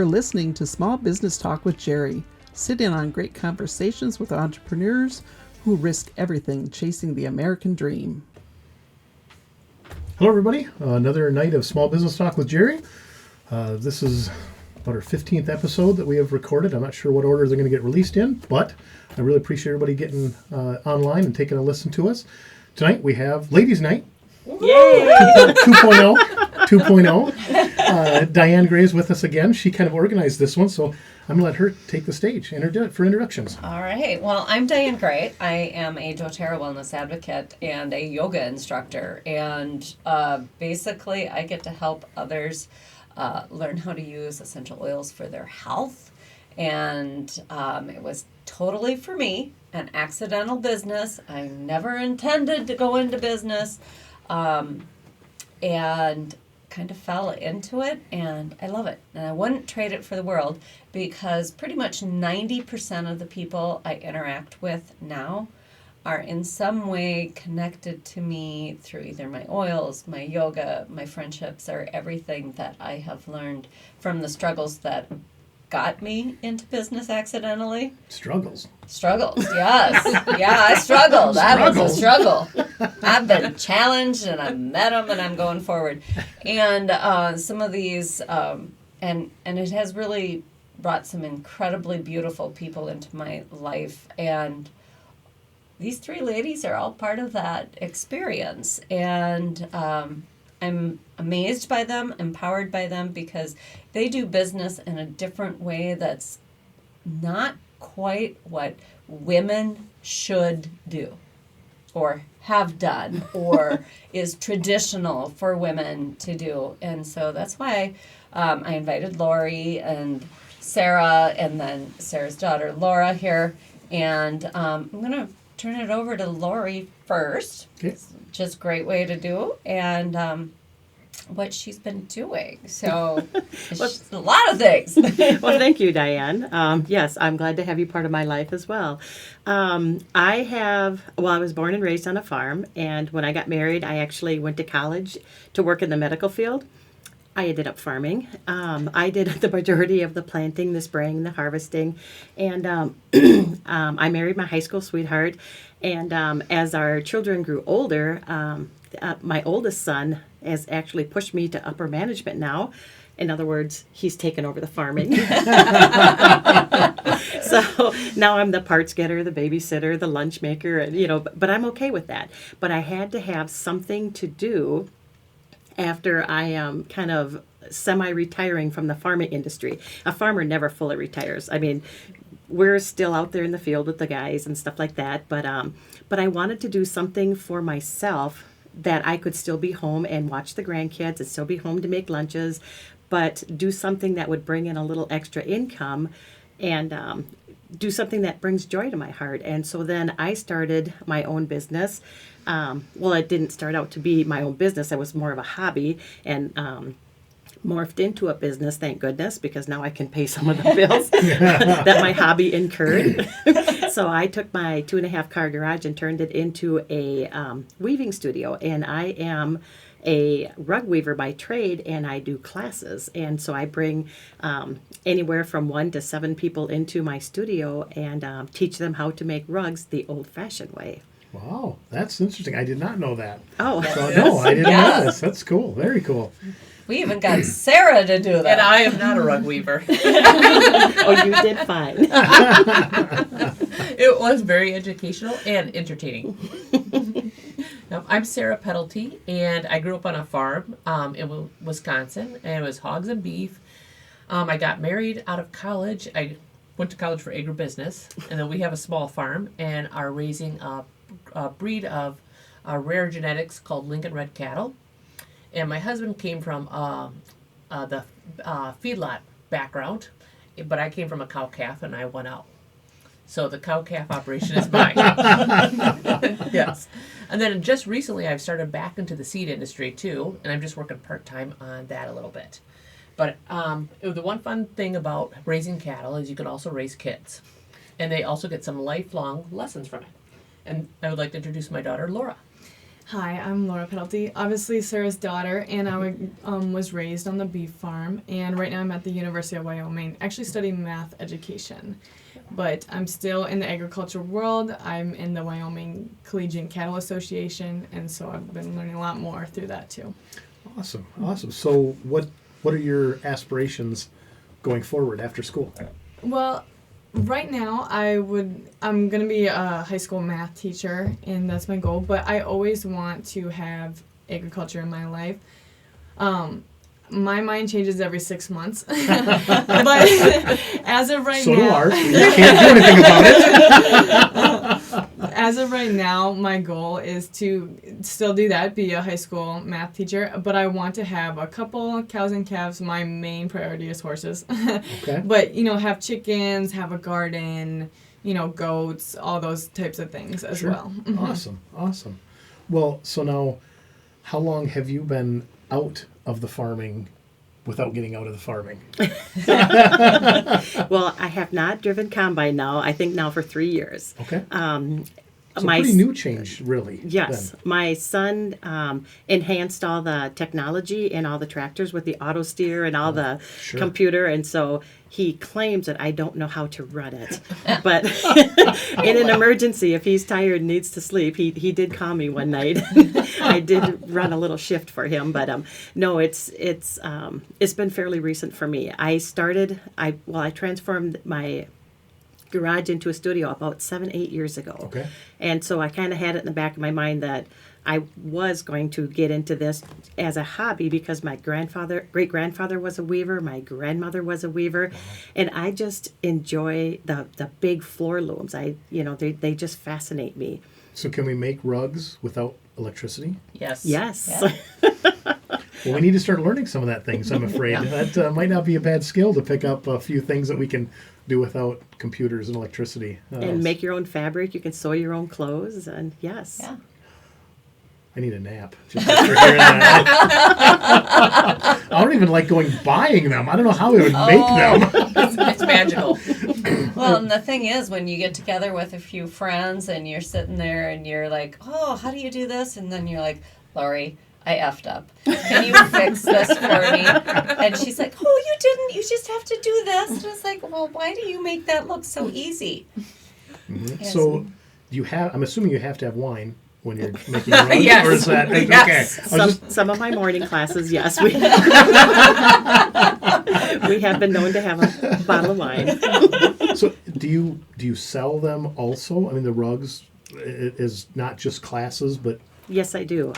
You're listening to Small Business Talk with Jerry. Sit in on great conversations with entrepreneurs who risk everything chasing the American dream. Hello, everybody. Another night of Small Business Talk with Jerry. This is about our 15th episode that we have recorded. I'm not sure what order they're going to get released in, but I really appreciate everybody getting online and taking a listen to us. Tonight we have Ladies Night. Yay! 2.0. Diane Gray is with us again. She kind of organized this one, so I'm going to let her take the stage for introductions. All right. Well, I'm Diane Gray. I am a doTERRA wellness advocate and a yoga instructor. And basically, I get to help others learn how to use essential oils for their health. And it was totally, for me, an accidental business. I never intended to go into business. And kind of fell into it, and I love it. And I wouldn't trade it for the world, because pretty much 90% of the people I interact with now are in some way connected to me through either my oils, my yoga, my friendships, or everything that I have learned from the struggles that got me into business accidentally. Struggles, yes. Yeah, I struggled. That was a struggle. I've been challenged, and I've met them, and I'm going forward. And some of these, and it has really brought some incredibly beautiful people into my life. And these three ladies are all part of that experience. And I'm amazed by them, empowered by them, because they do business in a different way that's not quite what women should do or have done or is traditional for women to do. And so that's why I invited Lori and Sara, and then Sarah's daughter Laura here. And I'm going to turn it over to Lori first. Okay. Just a great way to do. And what she's been doing. So, a lot of things. Well, thank you, Diane. Yes, I'm glad to have you part of my life as well. I was born and raised on a farm, and when I got married, I actually went to college to work in the medical field. I ended up farming. I did the majority of the planting, the spraying, the harvesting, and I married my high school sweetheart. And as our children grew older, my oldest son has actually pushed me to upper management now. In other words, he's taken over the farming. So now I'm the parts getter, the babysitter, the lunch maker, and but I'm okay with that. But I had to have something to do after I am kind of semi-retiring from the farming industry. A farmer never fully retires. I mean, we're still out there in the field with the guys and stuff like that. But I wanted to do something for myself that I could still be home and watch the grandkids and still be home to make lunches, but do something that would bring in a little extra income and do something that brings joy to my heart. And so then I started my own business. Well, it didn't start out to be my own business. It was more of a hobby, and morphed into a business, thank goodness, because now I can pay some of the bills that my hobby incurred. So I took my 2.5-car garage and turned it into a weaving studio, and I am a rug weaver by trade, and I do classes. And so I bring anywhere from 1 to 7 people into my studio and teach them how to make rugs the old-fashioned way. Wow, that's interesting. I did not know that. Oh. So, no, I didn't know this. That's cool. Very cool. We even got Sara to do that. And I am not a rug weaver. Oh, you did fine. It was very educational and entertaining. Now, I'm Sara Peddlety, and I grew up on a farm in Wisconsin, and it was hogs and beef. I got married out of college. I went to college for agribusiness, and then we have a small farm and are raising a breed of rare genetics called Lincoln Red cattle. And my husband came from the feedlot background, but I came from a cow-calf, and I went out. So the cow-calf operation is mine. Yes. And then just recently, I've started back into the seed industry, too, and I'm just working part-time on that a little bit. But the one fun thing about raising cattle is you can also raise kids. And they also get some lifelong lessons from it. And I would like to introduce my daughter, Laura. Hi, I'm Laura Penalty, obviously Sarah's daughter, and I was raised on the beef farm, and right now I'm at the University of Wyoming, actually studying math education. But I'm still in the agriculture world. I'm in the Wyoming Collegiate Cattle Association, and so I've been learning a lot more through that too. Awesome. So what are your aspirations going forward after school? Well, right now I'm going to be a high school math teacher, and that's my goal, but I always want to have agriculture in my life. My mind changes every 6 months. But as of right So now, do ours. You can't do anything about it. as of right now, my goal is to still do that, be a high school math teacher, but I want to have a couple cows and calves. My main priority is horses. Okay. But, have chickens, have a garden, goats, all those types of things as Sure. well. Mhm. Awesome. Well, so now, how long have you been out of the farming without getting out of the farming? Well, I have not driven combine now. I think now for 3 years. Okay. So my pretty new change, really. Yes, then. my son enhanced all the technology in all the tractors with the auto steer and all the sure. computer, and so he claims that I don't know how to run it. But in an emergency, if he's tired and needs to sleep, he did call me one night. I did run a little shift for him, but no, it's been fairly recent for me. I transformed my garage into a studio about 7-8 years ago. Okay. And so I kind of had it in the back of my mind that I was going to get into this as a hobby because my great grandfather was a weaver, my grandmother was a weaver, and I just enjoy the big floor looms. They just fascinate me. So can we make rugs without electricity? Yes. Yes. Yeah. Well, we need to start learning some of that things, I'm afraid. That might not be a bad skill to pick up a few things that we can do without computers and electricity. And make your own fabric. You can sew your own clothes, and yes. Yeah. I need a nap just after hearing that. I don't even like buying them. I don't know how we would make them. It's magical. Well, and the thing is, when you get together with a few friends and you're sitting there and you're like, oh, how do you do this? And then you're like, Lori, I effed up. Can you fix this for me? And she's like, oh, you didn't. You just have to do this. And it's like, well, why do you make that look so easy? Mm-hmm. Yes. So I'm assuming you have to have wine when you're making rugs, Yes. or is that Yes. okay? Some of my morning classes, yes, we have been known to have a bottle of wine. So do you sell them also? I mean, the rugs is not just classes, but Yes, I do.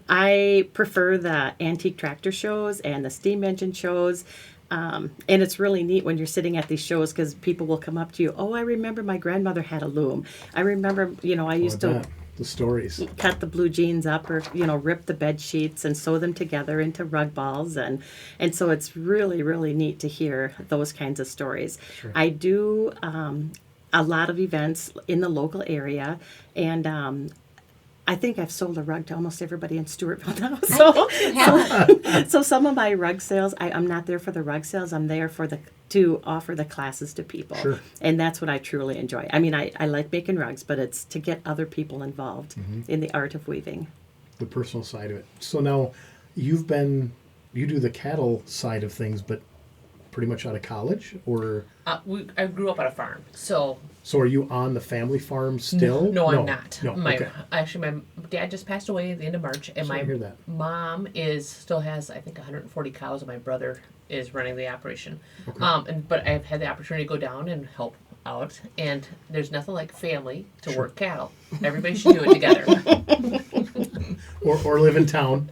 I prefer the antique tractor shows and the steam engine shows. And it's really neat when you're sitting at these shows because people will come up to you. Oh, I remember my grandmother had a loom. I remember, I used to the stories. cut the blue jeans up or, rip the bed sheets and sew them together into rug balls. And so it's really, really neat to hear those kinds of stories. Sure. I do a lot of events in the local area, and I think I've sold a rug to almost everybody in Stewartville now. So some of my rug sales, I'm not there for the rug sales. I'm there to offer the classes to people. Sure. And that's what I truly enjoy. I mean, I like making rugs, but it's to get other people involved in the art of weaving. The personal side of it. So now you do the cattle side of things, but pretty much out of college, or? I grew up on a farm, so. So are you on the family farm still? No, I'm not. No, okay. Actually, my dad just passed away at the end of March, and Sorry my to hear that. mom still has, I think, 140 cows, and my brother is running the operation. Okay. But I've had the opportunity to go down and help out, and there's nothing like family to work cattle. Everybody should do it together. Or live in town.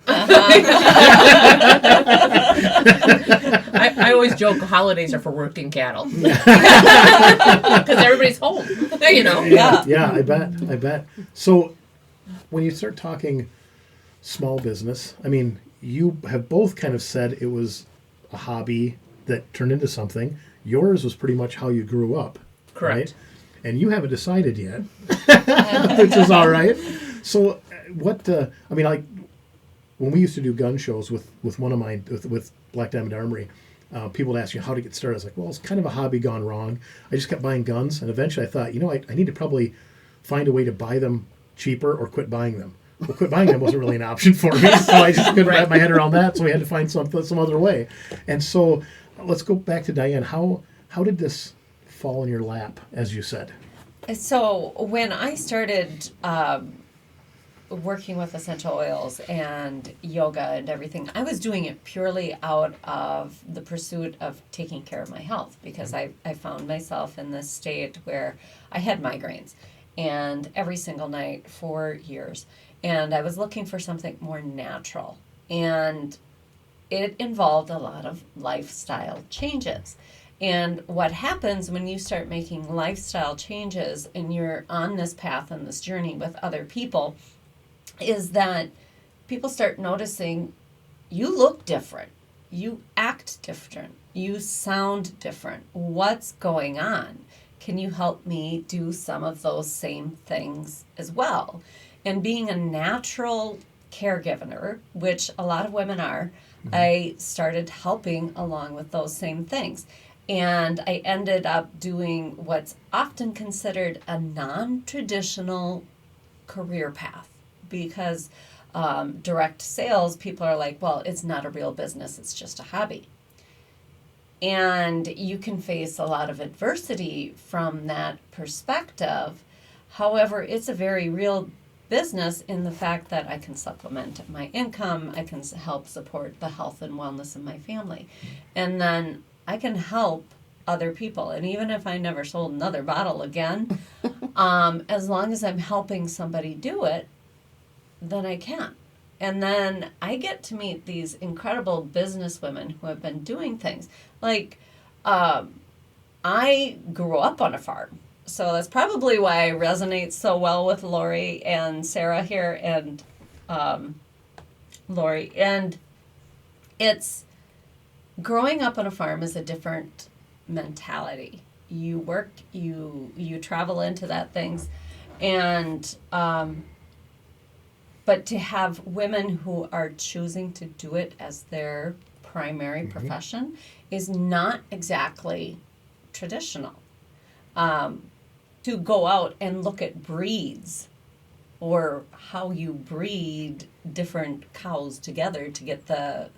I always joke holidays are for working cattle because everybody's home. Yeah, I bet. So when you start talking small business, I mean, you have both kind of said it was a hobby that turned into something. Yours was pretty much how you grew up. Correct. Right? And you haven't decided yet, which is all right. So what, like when we used to do gun shows with one of mine, with Black Diamond Armory, people would ask you how to get started. I was like, well, it's kind of a hobby gone wrong. I just kept buying guns, and eventually I thought, I need to probably find a way to buy them cheaper or quit buying them. well, quit buying them wasn't really an option for me. So I just couldn't wrap my head around that. So we had to find some other way. And so let's go back to Diane. How did this fall in your lap, as you said? So when I started working with essential oils and yoga and everything, I was doing it purely out of the pursuit of taking care of my health, because I found myself in this state where I had migraines and every single night for years. And I was looking for something more natural. And it involved a lot of lifestyle changes. And what happens when you start making lifestyle changes and you're on this path and this journey with other people is that people start noticing you look different, you act different, you sound different. What's going on? Can you help me do some of those same things as well? And being a natural caregiver, which a lot of women are, I started helping along with those same things. And I ended up doing what's often considered a non-traditional career path, because direct sales, people are like, well, it's not a real business, it's just a hobby. And you can face a lot of adversity from that perspective. However, it's a very real business in the fact that I can supplement my income, I can help support the health and wellness of my family. And then I can help other people. And even if I never sold another bottle again, as long as I'm helping somebody do it, then I can. And then I get to meet these incredible business women who have been doing things. Like, I grew up on a farm. So that's probably why I resonate so well with Lori and Sara here and Lori. And it's growing up on a farm is a different mentality. You work, you travel into that things. And but to have women who are choosing to do it as their primary profession is not exactly traditional. To go out and look at breeds or how you breed different cows together to get the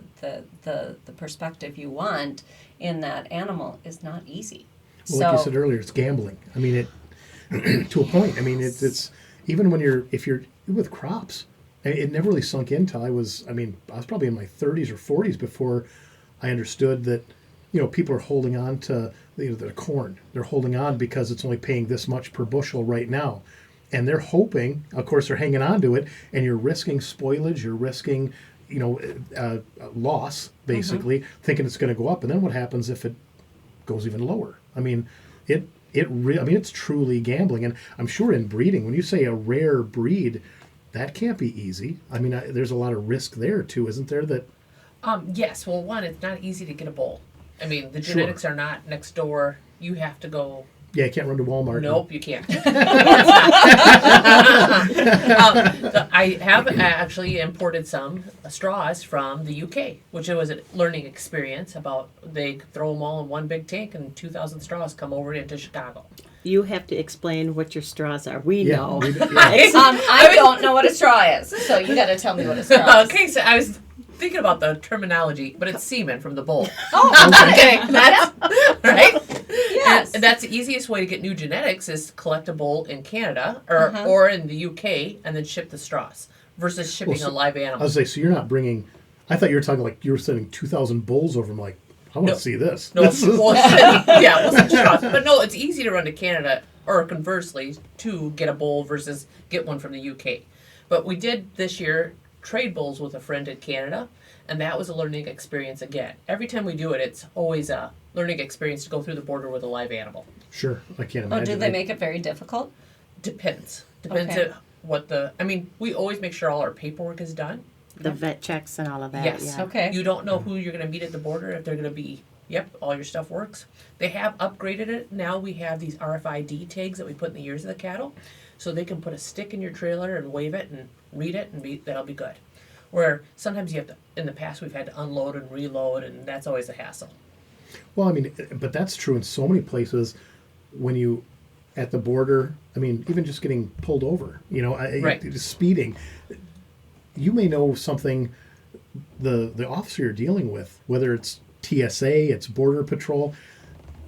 perspective you want in that animal is not easy. Well, like you said earlier, it's gambling. I mean, it to a point. I mean, it's even when if you're with crops. It never really sunk in till I was probably in my 30s or 40s before I understood that, people are holding on to the corn. They're holding on because it's only paying this much per bushel right now. And they're hoping, of course, they're hanging on to it, and you're risking spoilage, you're risking, loss, basically, thinking it's going to go up. And then what happens if it goes even lower? I mean, it's truly gambling. And I'm sure in breeding, when you say a rare breed, that can't be easy. I mean, there's a lot of risk there too, isn't there? That yes. Well, one, it's not easy to get a bull. I mean, the genetics are not next door. You have to go. Yeah, you can't run to Walmart. Nope, you can't. I have actually imported some straws from the UK, which was a learning experience. They throw them all in one big tank, and 2,000 straws come over into Chicago. You have to explain what your straws are. We know. I don't know what a straw is, so you got to tell me what a straw is. Okay, so I was thinking about the terminology, but it's semen from the bull. Oh, okay. That's right. Yes. And that's the easiest way to get new genetics is to collect a bull in Canada or in the UK and then ship the straws versus shipping a live animal. I was like, so you're not bringing. I thought you were talking like you were sending 2,000 bulls over. I'm like, I want to see this. No, we'll send straws. But no, it's easy to run to Canada or conversely to get a bull versus get one from the UK. But we did this year trade bulls with a friend in Canada, and that was a learning experience again. Every time we do it, it's always a learning experience to go through the border with a live animal. Sure, I can't imagine. Oh, do they make it very difficult? Depends Okay. on what we always make sure all our paperwork is done. The vet checks and all of that. Yes. Yeah. Okay. You don't know who you're going to meet at the border, if they're going to be, all your stuff works. They have upgraded it. Now we have these RFID tags that we put in the ears of the cattle, so they can put a stick in your trailer and wave it and read it, and that'll be good. Where sometimes you have to, in the past, we've had to unload and reload, and that's always a hassle. Well, I mean, but that's true in so many places when you, at the border, I mean, even just getting pulled over, Right. speeding. you may know something the officer you're dealing with, whether it's TSA, it's Border Patrol.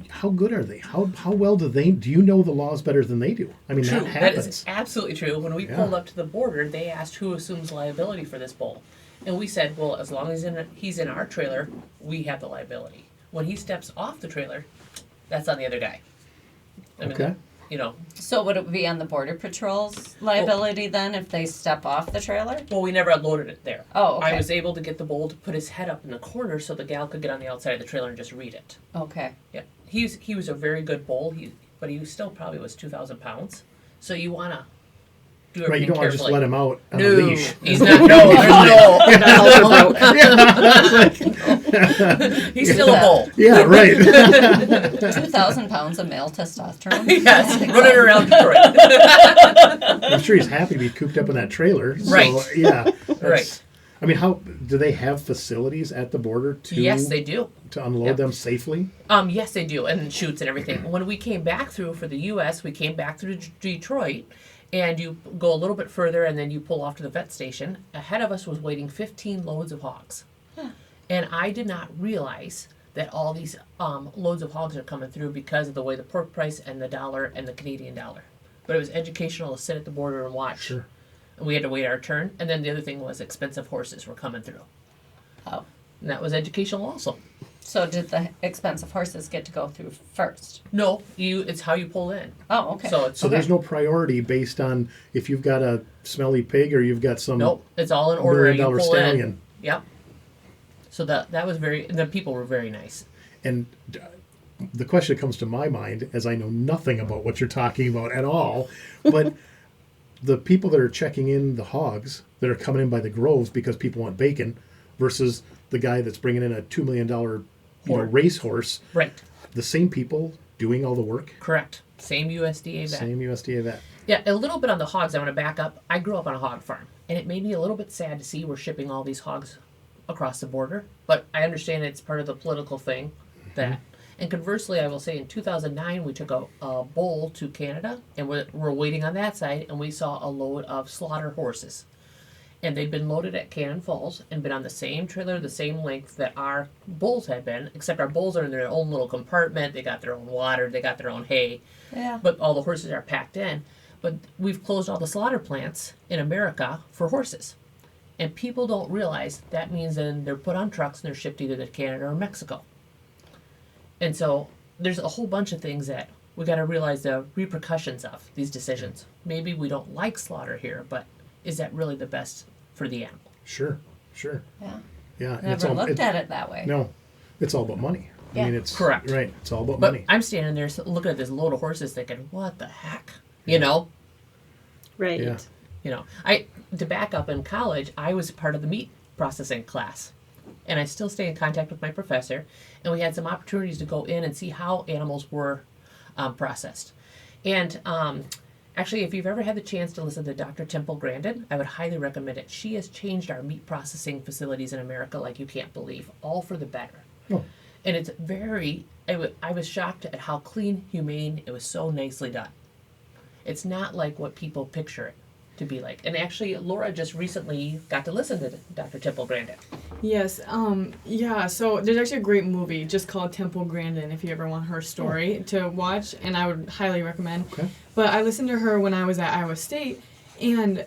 How good are they? How well do you know the laws better than they do? I mean, True. that happens. That is absolutely true. When we Yeah. pulled up to the border, they asked who assumes liability for this bull. And we said, well, as long as he's in our trailer, we have the liability. When he steps off the trailer, that's on the other guy. I mean, Okay. You know, So would it be on the Border Patrol's liability then if they step off the trailer? well, we never unloaded it there. Oh, okay. I was able to get the bull to put his head up in the corner so the gal could get on the outside of the trailer and just read it. Okay. Yeah, he was a very good bull. But he still probably was 2,000 pounds. So you wanna do Right, you everything don't want to carefully. just let him out on No, a leash. he's not. No, there's no. He's still a bull. Yeah, right. 2,000 pounds of male testosterone? Yes, running around Detroit. I'm sure he's happy to be cooped up in that trailer. So, Right. yeah. that's- Right. I mean, how do they have facilities at the border Yes, they do. to unload Yep. them safely? Yes, they do, and chutes and everything. When we came back through for the U.S., we came back through Detroit, and you go a little bit further, and then you pull off to the vet station. Ahead of us was waiting 15 loads of hogs, and I did not realize that all these loads of hogs are coming through because of the way the pork price and the dollar and the Canadian dollar. But it was educational to sit at the border and watch. Sure. And we had to wait our turn, and then the other thing was expensive horses were coming through, Oh. and that was educational also. So did the expensive horses get to go through first? No, it's how you pull in. Oh, okay. So it's So there's no priority based on if you've got a smelly pig or you've got some nope, it's all in order. You $1 million pull in. stallion. Yep. So that was the people were very nice. And the question that comes to my mind, as I know nothing about what you're talking about at all, but the people that are checking in the hogs that are coming in by the groves because people want bacon versus the guy that's bringing in a $2 million racehorse, Right. the same people doing all the work, Correct. Same USDA vet. same USDA vet. Yeah, a little bit on the hogs. I want to back up. I grew up on a hog farm, and it made me a little bit sad to see we're shipping all these hogs across the border. But I understand it's part of the political thing. That, and conversely, I will say in 2009 we took a bull to Canada, and we're waiting on that side, and we saw a load of slaughter horses, and they'd been loaded at Cannon Falls and been on the same trailer, the same length that our bulls had been, except our bulls are in their own little compartment. They got their own water, they got their own hay. Yeah. But all the horses are packed in. But we've closed all the slaughter plants in America for horses. And people don't realize that means then they're put on trucks and they're shipped either to Canada or Mexico. And so there's a whole bunch of things that we got to realize the repercussions of these decisions. Maybe we don't like slaughter here, but is that really the best for the animal? Sure, sure. Yeah. Yeah. and Never looked at it that way. No, it's all about money. I Yeah. mean, it's Correct. Right. It's all about But money. I'm standing there looking at this load of horses thinking, what the heck? You know? Right. Yeah. You know, to back up, in college, I was part of the meat processing class, and I still stay in contact with my professor. And we had some opportunities to go in and see how animals were processed. And actually, if you've ever had the chance to listen to Dr. Temple Grandin, I would highly recommend it. She has changed our meat processing facilities in America like you can't believe, all for the better. Oh. And it's I was shocked at how clean, humane, it was so nicely done. It's not like what people picture it to be like. And actually, Laura just recently got to listen to Dr. Temple Grandin. Yes. Yeah. So there's actually a great movie just called Temple Grandin. If you ever want her story to watch, and I would highly recommend. Okay. But I listened to her when I was at Iowa State, and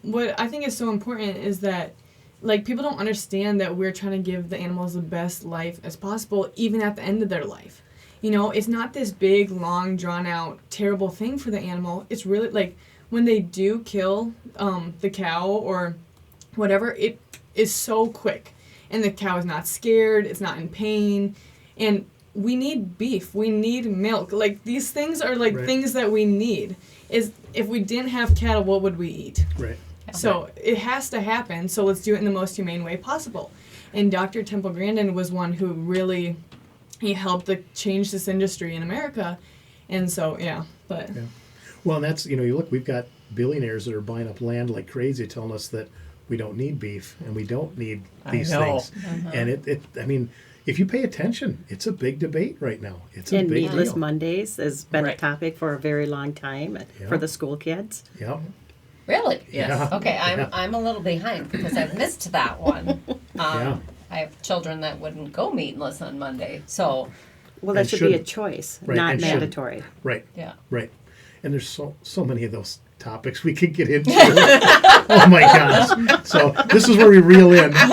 what I think is so important is that, like, people don't understand that we're trying to give the animals the best life as possible, even at the end of their life. You know, it's not this big, long, drawn-out, terrible thing for the animal. It's really, like, when they do kill the cow or whatever, it is so quick. And the cow is not scared, it's not in pain. And we need beef, we need milk. Like, these things are, like, Right. things that we need. Is if we didn't have cattle, what would we eat? Right. So it has to happen, so let's do it in the most humane way possible. And Dr. Temple Grandin was one who really, he helped to change this industry in America. And so, yeah, but... Yeah. Well, and that's, you look, we've got billionaires that are buying up land like crazy telling us that we don't need beef and we don't need these know. things. And I mean, if you pay attention, it's a big debate right now. It's a And big Meatless deal. Mondays has been Right. a topic for a very long time Yeah. for the school kids. Yeah. Really? Yes. Okay, Yeah. I'm a little behind because I've missed that one. Yeah. I have children that wouldn't go meatless on Monday, so Well, that And should be a should- choice, right, not and should. mandatory. Right. yeah. Right. And there's so many of those topics we could get into. Oh my gosh. So this is where we reel in. Because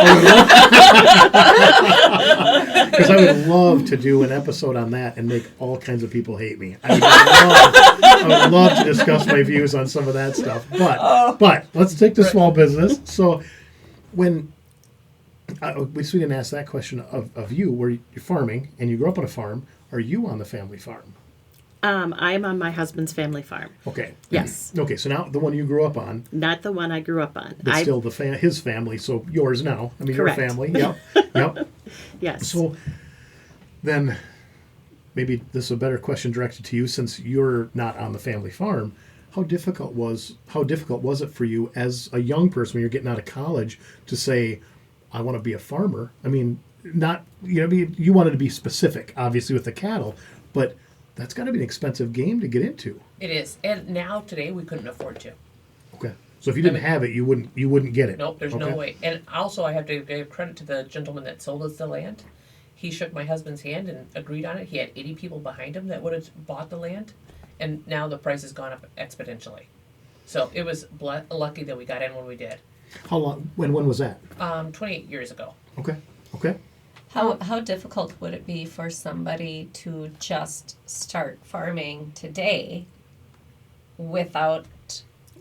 I would love to do an episode on that and make all kinds of people hate me. I would love to discuss my views on some of that stuff. But let's take the small business. So when we didn't ask that question of you, where you're farming and you grew up on a farm, are you on the family farm? I am on my husband's family farm. Okay. Yes. Okay, so now the one you grew up on, Not the one I grew up on. but still his family, so yours now. I mean, Correct. your family. Yep. Yep. Yes. So then maybe this is a better question directed to you, since you're not on the family farm. How difficult was it for you as a young person when you're getting out of college to say, I want to be a farmer? I mean, not, you wanted to be specific, obviously, with the cattle, but that's got to be an expensive game to get into. It is. And now today we couldn't afford to. Okay. So if you didn't have it, you wouldn't get it. Nope, there's Okay. no way. And also I have to give credit to the gentleman that sold us the land. He shook my husband's hand and agreed on it. He had 80 people behind him that would have bought the land. And now the price has gone up exponentially. So it was lucky that we got in when we did. How long? When was that? 28 years ago. Okay. Okay. How difficult would it be for somebody to just start farming today without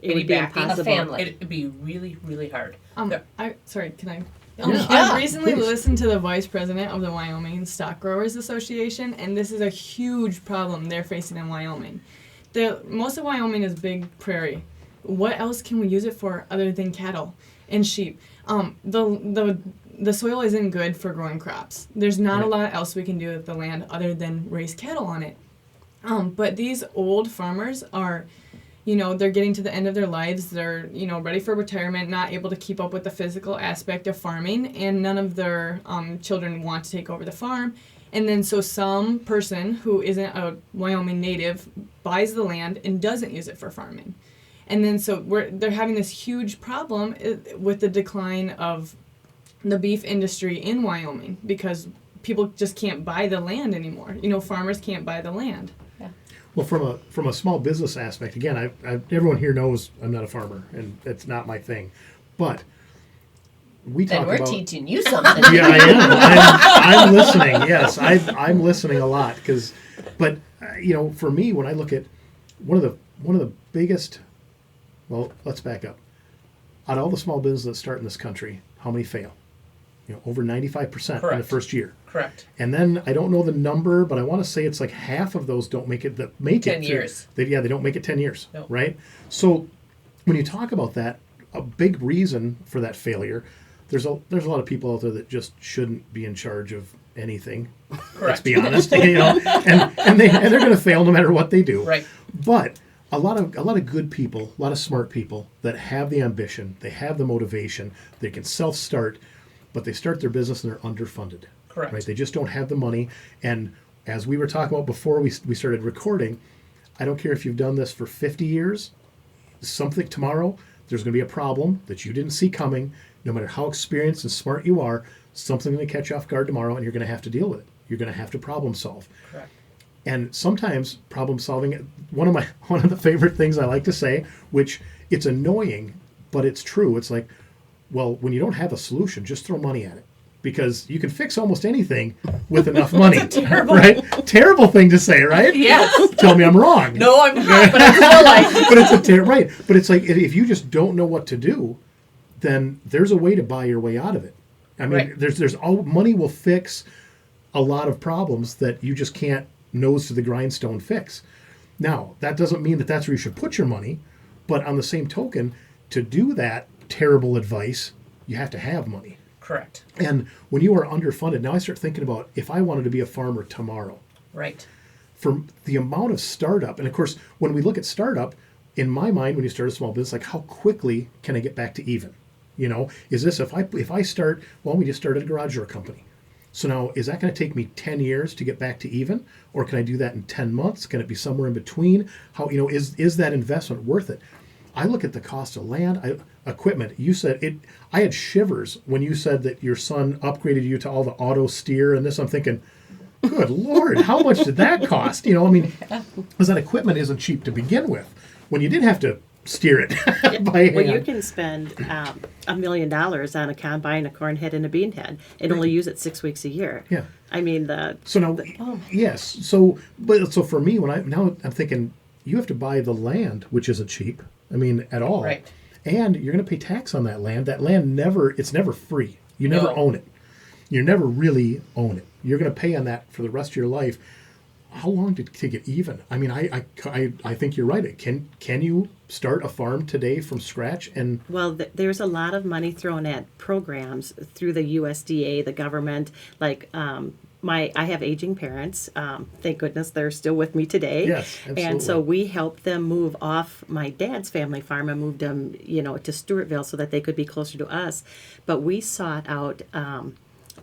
it would be back in a impossible. family? It'd be really, really hard. There- Sorry, can I? Yeah. I've recently Please. listened to the vice president of the Wyoming Stock Growers Association, and this is a huge problem they're facing in Wyoming. Most of Wyoming is big prairie. What else can we use it for other than cattle and sheep? The soil isn't good for growing crops. There's not a Right. lot else we can do with the land other than raise cattle on it. But these old farmers are, they're getting to the end of their lives. They're, ready for retirement, not able to keep up with the physical aspect of farming, and none of their children want to take over the farm. And then so some person who isn't a Wyoming native buys the land and doesn't use it for farming. And then so they're having this huge problem with the decline of the beef industry in Wyoming because people just can't buy the land anymore. Farmers can't buy the land. Well, from a small business aspect, again, everyone here knows I'm not a farmer, and it's not my thing. But we Then talk we're about. teaching you something. Yeah, I am. I'm listening. Yes, I'm listening a lot but for me, when I look at one of the biggest. Well, let's back up. Out of all the small businesses that start in this country, how many fail? Over 95% in the Correct. first year. Correct. And then I don't know the number, but I want to say it's like half of those don't make it. That make 10 it. years. They don't make it 10 years. Nope. Right. So when you talk about that, a big reason for that failure, there's a lot of people out there that just shouldn't be in charge of anything. Let's Correct. be honest. And they're going to fail no matter what they do. Right. But a lot of good people, a lot of smart people that have the ambition, they have the motivation, they can self-start, but they start their business and they're underfunded. Correct. Right? They just don't have the money. And as we were talking about before we started recording, I don't care if you've done this for 50 years, something tomorrow, there's going to be a problem that you didn't see coming. No matter how experienced and smart you are, something's going to catch you off guard tomorrow and you're going to have to deal with it. You're going to have to problem solve. Correct. And sometimes problem solving, one of the favorite things I like to say, which it's annoying, but it's true. It's like, well, when you don't have a solution, just throw money at it. Because you can fix almost anything with enough money. Right? Terrible thing to say, right? Yes. Tell me I'm wrong. No, I'm not, but I feel like. But it's right. But it's like if you just don't know what to do, then there's a way to buy your way out of it. I mean, Right. there's money will fix a lot of problems that you just can't nose to the grindstone fix. Now, that doesn't mean that that's where you should put your money, but on the same token, to do that terrible advice, you have to have money. Correct. And when you are underfunded, now I start thinking about if I wanted to be a farmer tomorrow, Right. for the amount of startup, and of course, when we look at startup, in my mind, when you start a small business, like how quickly can I get back to even? Is this if I start? Well, we just started a garage door company. So now, is that going to take me 10 years to get back to even, or can I do that in 10 months? Can it be somewhere in between? How is that investment worth it? I look at the cost of land, equipment. You said it. I had shivers when you said that your son upgraded you to all the auto steer and this. I'm thinking, good Lord, how much did that cost? You know, I mean, because that equipment isn't cheap to begin with. When you did have to steer it by hand. Well, you can spend $1 million on a combine, a corn head, and a bean head, and only use it 6 weeks a year. Yeah. I mean So now, yes. So for me, I'm thinking, you have to buy the land, which isn't cheap. I mean, at all. Right. And you're going to pay tax on that land. That land it's never free. You never No. own it. You never really own it. You're going to pay on that for the rest of your life. How long to get even? I mean, I think you're right. Can you start a farm today from scratch? And Well, there's a lot of money thrown at programs through the USDA, the government. Like I have aging parents. Thank goodness they're still with me today. Yes, absolutely. And so we helped them move off my dad's family farm and moved them, to Stewartville so that they could be closer to us. But we sought out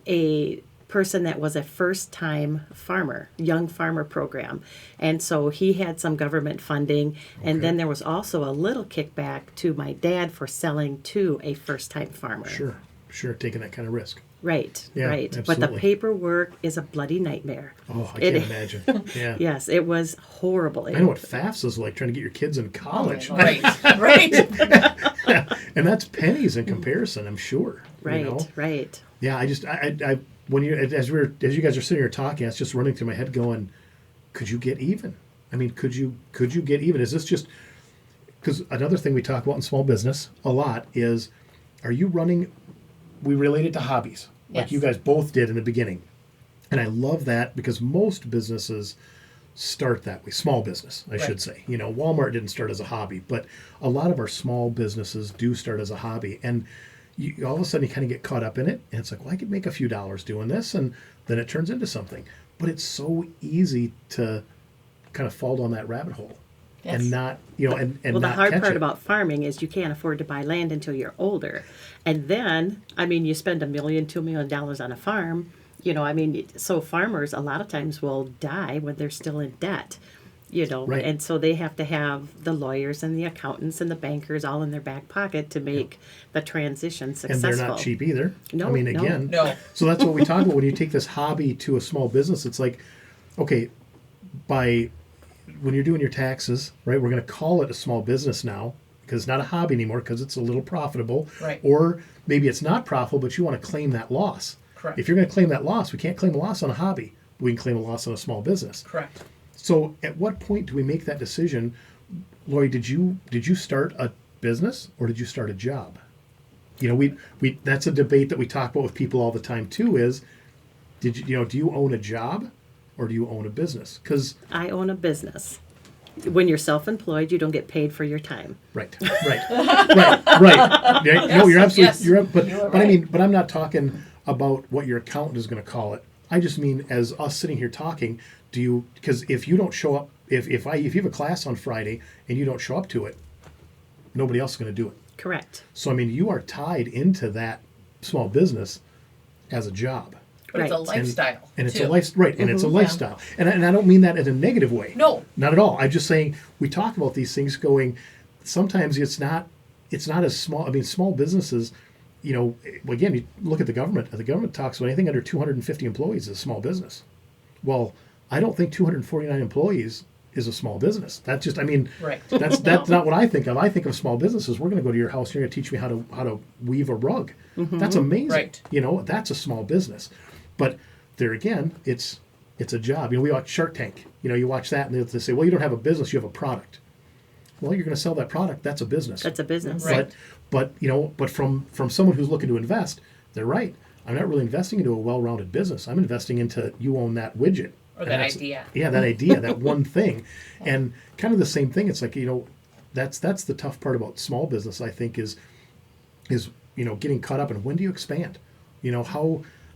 a person that was a first-time farmer, young farmer program. And so he had some government funding. And then there was also a little kickback to my dad for selling to a first-time farmer. Sure, taking that kind of risk. Right, Yeah, right. But the absolutely. paperwork is a bloody nightmare. Oh, I can't imagine. Yeah. Yes, it was horrible. I know what FAFSA is like, trying to get your kids in college. Right. Right. And that's pennies in comparison, I'm sure. Right, You know? right. Yeah, I when as you guys are sitting here talking, it's just running through my head going, could you get even? I mean, could you get even? Is this just because another thing we talk about in small business a lot is, are you running? We relate it to hobbies, like Yes. you guys both did in the beginning, and I love that because most businesses start that way. Small business, I should say. Walmart didn't start as a hobby, but a lot of our small businesses do start as a hobby, and all of a sudden you kind of get caught up in it, and it's like, well, I could make a few dollars doing this, and then it turns into something. But it's so easy to kind of fall down that rabbit hole and not, and Well, the not hard catch part it. about farming is you can't afford to buy land until you're older. And then, I mean, you spend $1 million, $2 million on a farm, so farmers a lot of times will die when they're still in debt. Right. And so they have to have the lawyers and the accountants and the bankers all in their back pocket to make the transition And successful. they're not cheap either. No, I mean, no. again. No. So that's what we talk about when you take this hobby to a small business. It's like, okay, when you're doing your taxes, right, we're going to call it a small business now because it's not a hobby anymore because it's a little profitable. Right. Or maybe it's not profitable, but you want to claim that loss. Correct. If you're going to claim that loss, we can't claim a loss on a hobby. We can claim a loss on a small business. Correct. So at what point do we make that decision? Lori, did you start a business or did you start a job? We that's a debate that we talk about with people all the time too, is do you own a job or do you own a business? Because I own a business. When you're self-employed, you don't get paid for your time. right. Yeah, no, you're absolutely yes. but I mean, but I'm not talking about what your accountant is going to call it. I just mean as us sitting here talking, because if you don't show up, if you have a class on Friday and you don't show up to it, nobody else is going to do it. Correct. So I mean, you are tied into that small business as a job. But it's a Right. lifestyle. And it's too. a and it's a lifestyle. And I don't mean that in a negative way. No. Not at all. I'm just saying we talk about these things going, sometimes it's not as small. I mean, small businesses, again, you look at the government. The government talks about anything under 250 employees is a small business. Well, I don't think 249 employees is a small business. That's just, I mean, Right. that's not what I think of. I think of small businesses. We're going to go to your house and you're going to teach me how to weave a rug. That's amazing. Right. That's a small business. But there again, it's a job. We watch Shark Tank. You watch that and they say, well, you don't have a business, you have a product. Well, you're going to sell that product. That's a business. That's a business. Right. But from someone who's looking to invest, they're right. I'm not really investing into a well-rounded business. I'm investing into you own that widget. Or And that that's- idea. Yeah, that idea, that one thing. And kind of the same thing. It's like, that's the tough part about small business, I think, is getting caught up in when do you expand?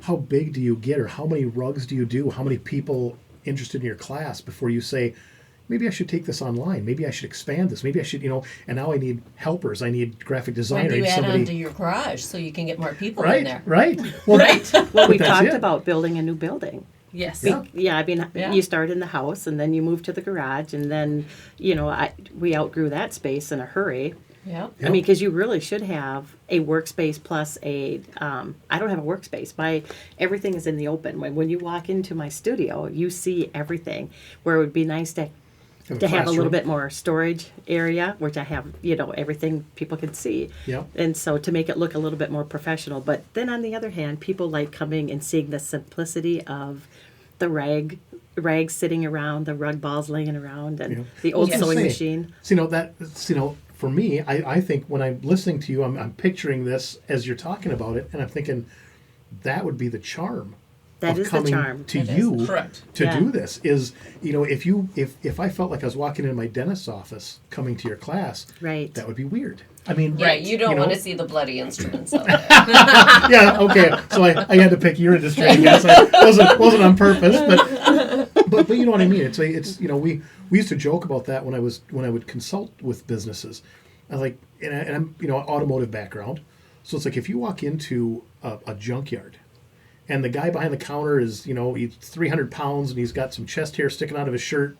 How big do you get, or how many rugs do you do? How many people interested in your class before you say, maybe I should take this online. Maybe I should expand this. Maybe I should, and now I need helpers. I need graphic When designer. do I you need add somebody. on to your garage so you can get more people in there? Right. Well, Right. Well, But we that's talked it. about building a new building. Yes. Yeah. I mean, Yeah. you start in the house and then you move to the garage, and then, we outgrew that space in a hurry, Yep. I mean, because you really should have a workspace plus a. I don't have a workspace. Everything is in the open. When you walk into my studio, you see everything. Where it would be nice to have a little classroom. bit more storage area, which I have, everything people can see. Yep. And so to make it look a little bit more professional. But then on the other hand, people like coming and seeing the simplicity of the rags sitting around, the rug balls laying around, and the old sewing machine. So, for me, I think when I'm listening to you, I'm picturing this as you're talking about it, and I'm thinking that would be the charm. That is the charm. To you, Correct. to do this is, if I felt like I was walking in my dentist's office coming to your class, Right. that would be weird. I mean, Right, you don't want to see the bloody instruments out there. yeah, okay. So I had to pick your industry, I guess. I wasn't on purpose, but you know what I mean. It's we used to joke about that when I would consult with businesses. I was like, and I'm automotive background, so it's like if you walk into a junkyard, and the guy behind the counter is he's 300 pounds and he's got some chest hair sticking out of his shirt,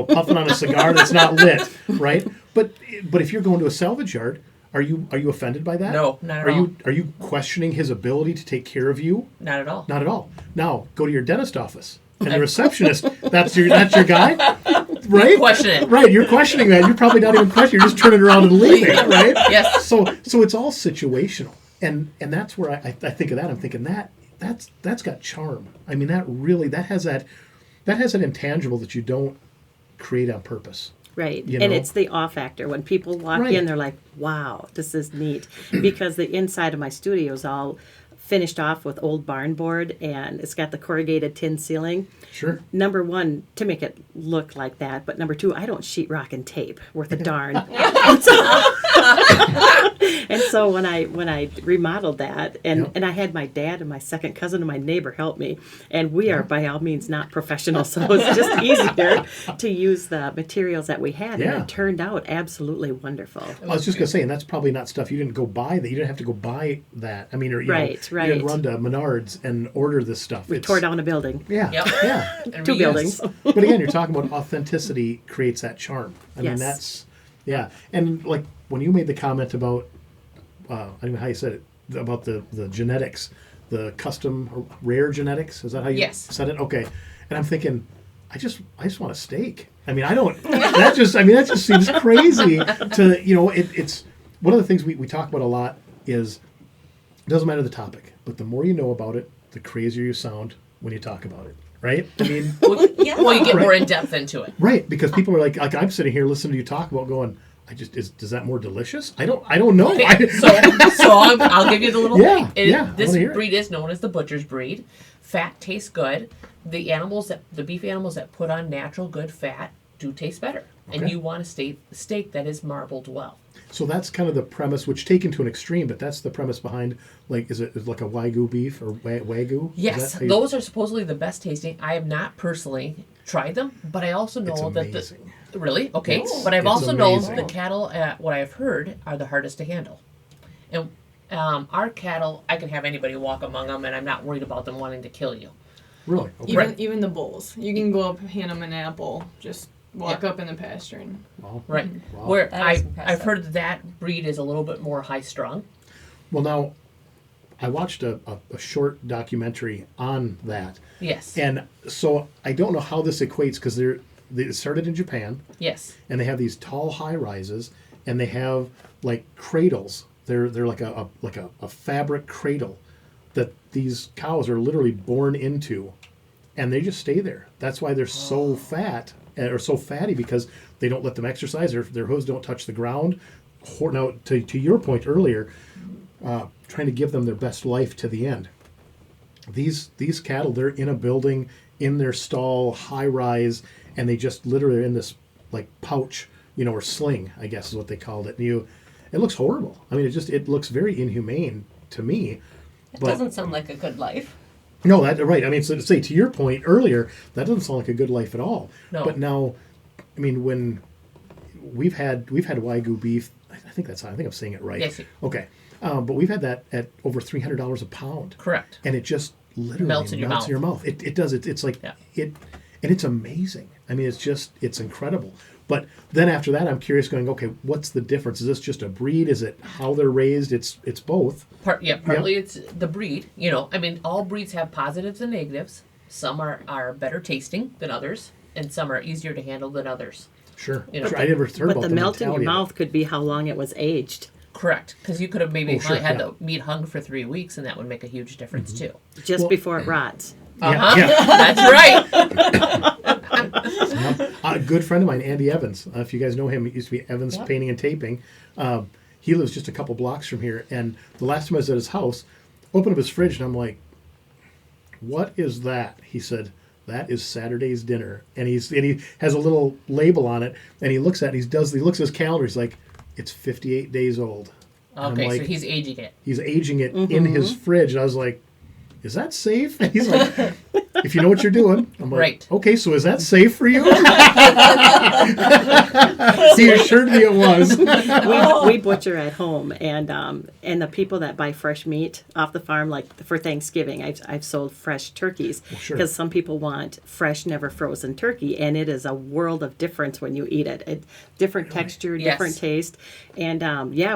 puffing on a cigar that's not lit, right? But if you're going to a salvage yard, are you offended by that? No, not at all. Are you questioning his ability to take care of you? Not at all. Not at all. Now go to your dentist office, and the receptionist, that's your guy, right? Question it. Right, you're questioning that. You're probably not even questioning. You're just turning around and leaving, right? Yes. So it's all situational, and that's where I think of that. I'm thinking that's got charm. I mean, that has that intangible that you don't create on purpose. Right. You And know? it's the awe factor. When people walk Right. in, they're like, wow, this is neat. Because the inside of my studio is all finished off with old barn board, and it's got the corrugated tin ceiling. Sure. Number one, to make it look like that. But number two, I don't sheetrock and tape worth a darn. And so when I remodeled that, and I had my dad and my second cousin and my neighbor help me, and we are by all means not professional, so it's just easier to use the materials that we had, Yeah. and it turned out absolutely wonderful. I was just gonna say, and that's probably not stuff you didn't go buy. That you didn't have to go buy that. I mean, or you Right. you didn't run to Menards and order this stuff. We tore down a building, Yeah. Yep. Yeah. And two reuse. buildings. But again, you're talking about authenticity creates that charm. I mean, Yes. that's and like when you made the comment about I don't know how you said it, about the genetics, the custom or rare genetics. Is that how you Yes. said it? Okay. And I'm thinking, I just want a steak. I mean, I don't. That just seems crazy to It's one of the things we talk about a lot is it doesn't matter the topic, but the more you know about it, the crazier you sound when you talk about it. Right? I mean, Well, you get Right. more in depth into it. right, because people are like I'm sitting here listening to you talk about going. Is that more delicious? I don't know. Okay, so I'll give you the little Yeah, thing. yeah, I This wanna hear it. breed is known as the butcher's breed. Fat tastes good. The beef animals that put on natural good fat do taste better. And Okay. you want a steak that is marbled well. So that's kind of the premise, which taken to an extreme, but that's the premise behind, like, is it like a Wagyu beef or Wagyu? Is Yes, that how you- those are supposedly the best tasting. I have not personally tried them, but I also know It's that amazing. really okay. It's- But I've it's also known amazing. the cattle. What I've heard are the hardest to handle, and our cattle, I can have anybody walk among them, and I'm not worried about them wanting to kill you. Really? Okay. Even the bulls. You can go up, hand them an apple, just walk Yeah. up in the pasture. And Wow. Right. Wow. Where That is I've impressive. heard that breed is a little bit more high strung. Well, now, I watched a short documentary on that, Yes. and so I don't know how this equates because they started in Japan, Yes. and they have these tall high rises, and they have like cradles. They're like a fabric cradle that these cows are literally born into, and they just stay there. That's why they're so fat or so fatty, because they don't let them exercise. Their hooves don't touch the ground. Now, to your point earlier, trying to give them their best life to the end. These cattle, they're in a building, in their stall, high rise, and they just literally are in this like pouch, or sling, I guess is what they called it. And it looks horrible. I mean, it looks very inhumane to me. It But doesn't sound like a good life. no, that right. I mean, so to say to your point earlier, that doesn't sound like a good life at all. No. But now, I mean, when we've had Wagyu beef, I think I'm saying it right. Yes. Okay, but we've had that at over $300 a pound. Correct. And it just literally Melts in your mouth. It does. It's like Yeah. and it's amazing. I mean, it's incredible. But then after that, I'm curious, going, okay, what's the difference? Is this just a breed? Is it how they're raised? It's both. Partly it's the breed. I mean, all breeds have positives and negatives. Some are better tasting than others, and some are easier to handle than others. Sure. You know, Sure. I never heard But about the melt in your mentality of it. mouth could be how long it was aged. Correct, because you could have maybe sure, had yeah. the meat hung for 3 weeks, and that would make a huge difference too. Just Well- before it rots. Yeah, yeah. That's right. A good friend of mine, Andy Evans. If you guys know him, he used to be Evans Yep. Painting and Taping. He lives just a couple blocks from here. And the last time I was at his house, opened up his fridge, and I'm like, "What is that?" He said, "That is Saturday's dinner." And he has a little label on it, and he looks at it. He looks at his calendar. He's like, "It's 58 days old." And I'm Okay, like, so he's aging it. he's aging it in his fridge. And I was like, "Is that safe?" And he's like, "If you know what you're doing." I'm like, Right. "Okay, so is that safe for you?" He assured me it was. We butcher at home, and the people that buy fresh meat off the farm, like for Thanksgiving, I've sold fresh turkeys sure. because some people want fresh, never frozen turkey, and it is a world of difference when you eat it. Different texture, Yes. different taste, and